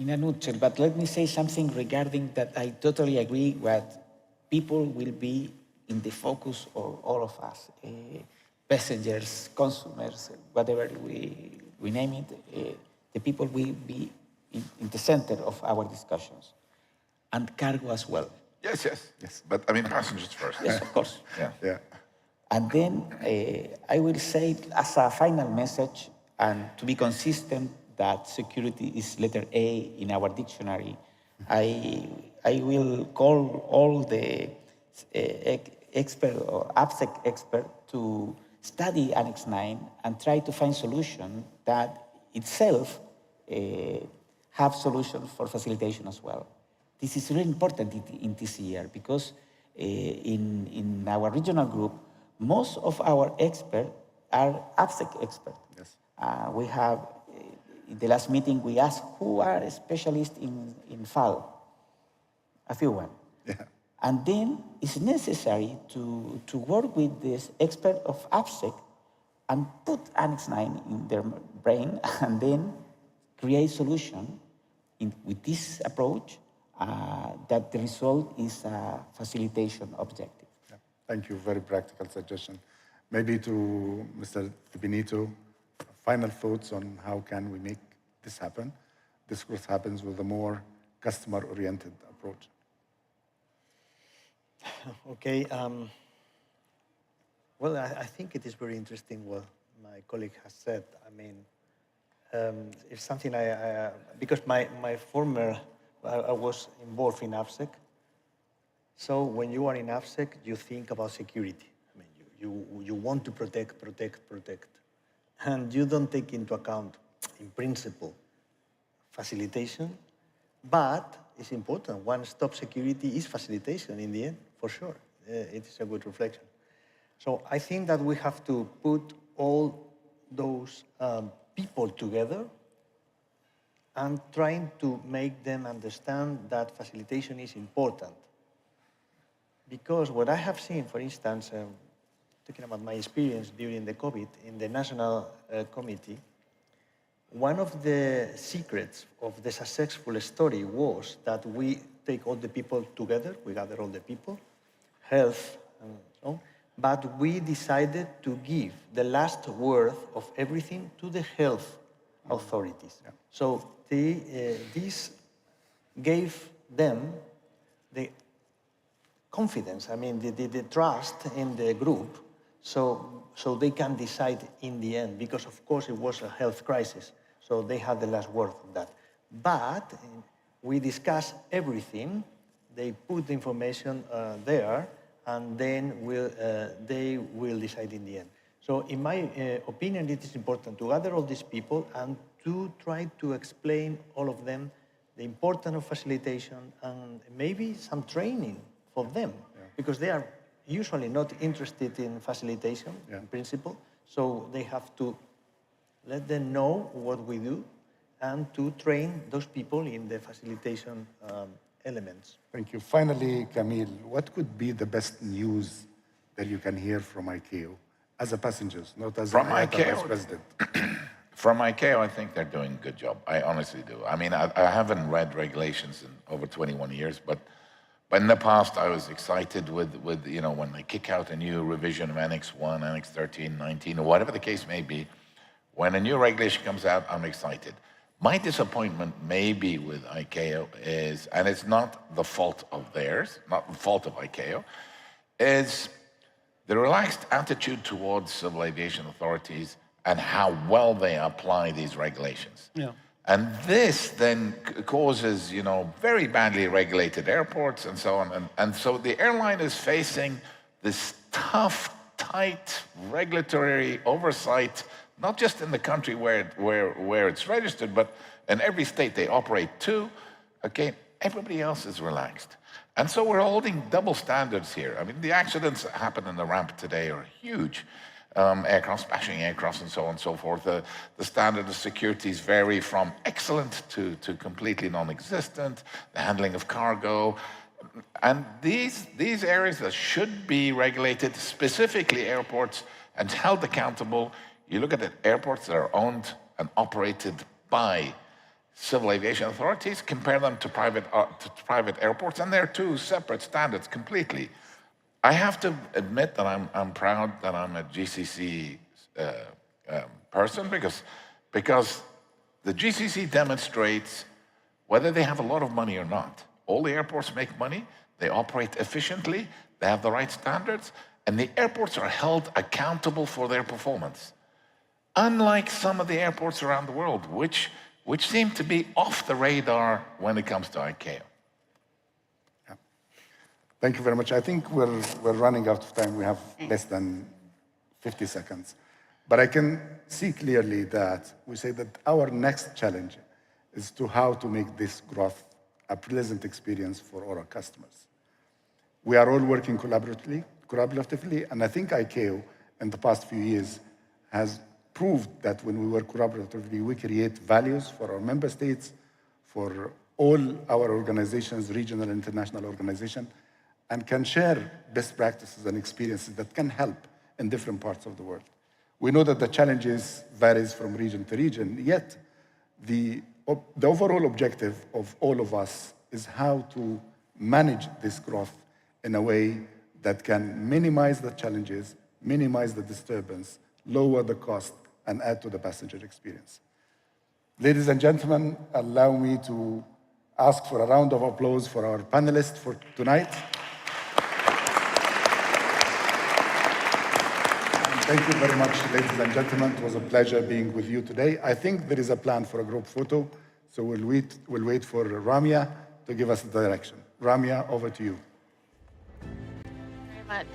in a nutshell, but let me say something regarding that I totally agree what people will be in the focus of all of us, passengers, consumers, whatever we name it, the people will be in the center of our discussions, and cargo as well. Yes. But I mean, passengers first. Yes, of course. Yeah. And then I will say as a final message, and to be consistent that security is letter A in our dictionary, I will call all the expert or ABSEC expert to study Annex 9 and try to find solution that itself have solutions for facilitation as well. This is really important in this year because in our regional group, most of our experts are ABSEC experts. Yes. We have, in the last meeting, we asked who are specialists in FAL, a few one. Yeah. And then it's necessary to work with this expert of ABSEC and put Annex 9 in their brain and then create solution with this approach that the result is a facilitation objective. Yeah. Thank you. Very practical suggestion. Maybe to Mr. Benito, final thoughts on how can we make this happen? This growth happens with a more customer-oriented approach. Okay. Well, I think it is very interesting what my colleague has said. I mean, it's something because my former, I was involved in ABSEC. So when you are in ABSEC, you think about security. I mean, you want to protect. And you don't take into account, in principle, facilitation, but it's important. One-stop security is facilitation in the end, for sure. It is a good reflection. So I think that we have to put all those people together and trying to make them understand that facilitation is important. Because what I have seen, for instance, talking about my experience during the COVID in the National Committee, one of the secrets of the successful story was that we take all the people together, we gather all the people, health and so on, but we decided to give the last word of everything to the health authorities. Yeah. So this gave them the confidence, I mean, the trust in the group, so they can decide in the end, because of course it was a health crisis, so they had the last word on that. But we discussed everything, they put the information there, and then they will decide in the end. So in my opinion, it is important to gather all these people and to try to explain all of them the importance of facilitation and maybe some training for them, because they are usually not interested in facilitation in principle, so they have to let them know what we do and to train those people in the facilitation elements. Thank you. Finally, Camille, what could be the best news that you can hear from ICAO as a passenger, not as a vice president? From ICAO, I think they're doing a good job. I honestly do. I mean, I haven't read regulations in over 21 years, but in the past, I was excited with you know, when they kick out a new revision of Annex 1, Annex 13, 19, or whatever the case may be. When a new regulation comes out, I'm excited. My disappointment maybe with ICAO is, and it's not the fault of theirs, not the fault of ICAO, is the relaxed attitude towards civil aviation authorities and how well they apply these regulations. Yeah. And this then causes, you know, very badly regulated airports and so on. And so the airline is facing this tough, tight regulatory oversight, not just in the country where it's registered, but in every state they operate too. Okay, everybody else is relaxed. And so we're holding double standards here. I mean, the accidents that happen in the ramp today are huge. Aircraft, smashing aircraft and so on and so forth. The standard of securities vary from excellent to completely non-existent, the handling of cargo. And these areas that should be regulated, specifically airports, and held accountable. You look at the airports that are owned and operated by civil aviation authorities, compare them to private airports, and they're two separate standards completely. I have to admit that I'm proud that I'm a GCC person because the GCC demonstrates whether they have a lot of money or not. All the airports make money, they operate efficiently, they have the right standards, and the airports are held accountable for their performance. Unlike some of the airports around the world, which seem to be off the radar when it comes to ICAO. Yeah. Thank you very much. I think we're running out of time. We have less than 50 seconds. But I can see clearly that we say that our next challenge is to how to make this growth a pleasant experience for all our customers. We are all working collaboratively, and I think ICAO in the past few years has proved that when we work collaboratively, we create values for our member states, for all our organizations, regional and international organizations, and can share best practices and experiences that can help in different parts of the world. We know that the challenges varies from region to region, yet the overall objective of all of us is how to manage this growth in a way that can minimize the challenges, minimize the disturbance, lower the cost, and add to the passenger experience. Ladies and gentlemen, allow me to ask for a round of applause for our panelists for tonight. And thank you very much, ladies and gentlemen. It was a pleasure being with you today. I think there is a plan for a group photo, so we'll wait for Ramya to give us the direction. Ramya, over to you. Very much.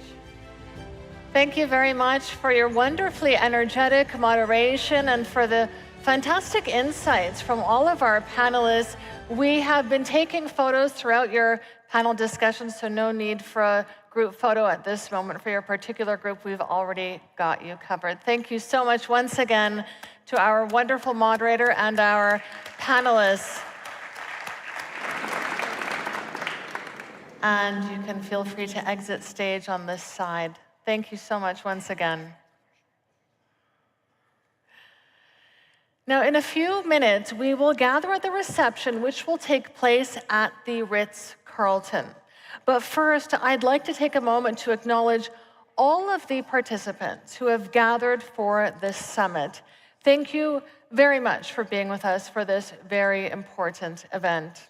Thank you very much for your wonderfully energetic moderation and for the fantastic insights from all of our panelists. We have been taking photos throughout your panel discussions, so no need for a group photo at this moment for your particular group. We've already got you covered. Thank you so much once again to our wonderful moderator and our panelists. And you can feel free to exit stage on this side. Thank you so much once again. Now, in a few minutes, we will gather at the reception, which will take place at the Ritz-Carlton. But first, I'd like to take a moment to acknowledge all of the participants who have gathered for this summit. Thank you very much for being with us for this very important event.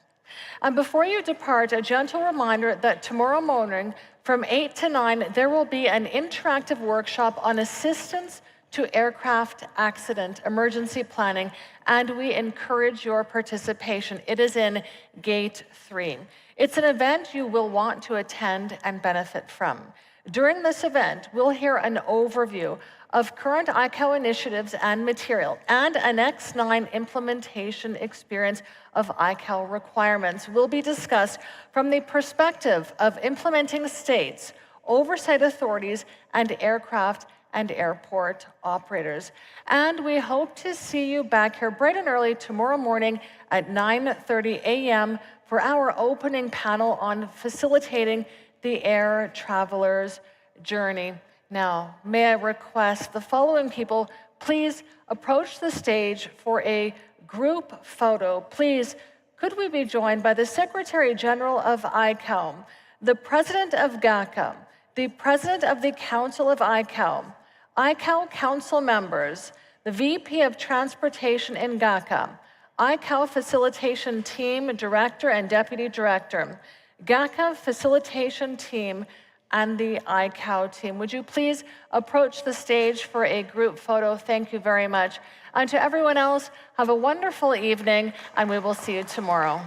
And before you depart, a gentle reminder that tomorrow morning from 8 to 9, there will be an interactive workshop on assistance to aircraft accident emergency planning, and we encourage your participation. It is in Gate 3. It's an event you will want to attend and benefit from. During this event, we'll hear an overview of current ICAO initiatives and material, and an X9 implementation experience of ICAO requirements will be discussed from the perspective of implementing states, oversight authorities, and aircraft and airport operators. And we hope to see you back here bright and early tomorrow morning at 9:30 a.m. for our opening panel on facilitating the air traveler's journey. Now, may I request the following people please approach the stage for a group photo. Please, could we be joined by the Secretary General of ICAO, the President of GACA, the President of the Council of ICAO, ICAO Council members, the VP of Transportation in GACA, ICAO Facilitation Team Director and Deputy Director, GACA Facilitation Team, and the ICAO team. Would you please approach the stage for a group photo? Thank you very much. And to everyone else, have a wonderful evening, and we will see you tomorrow.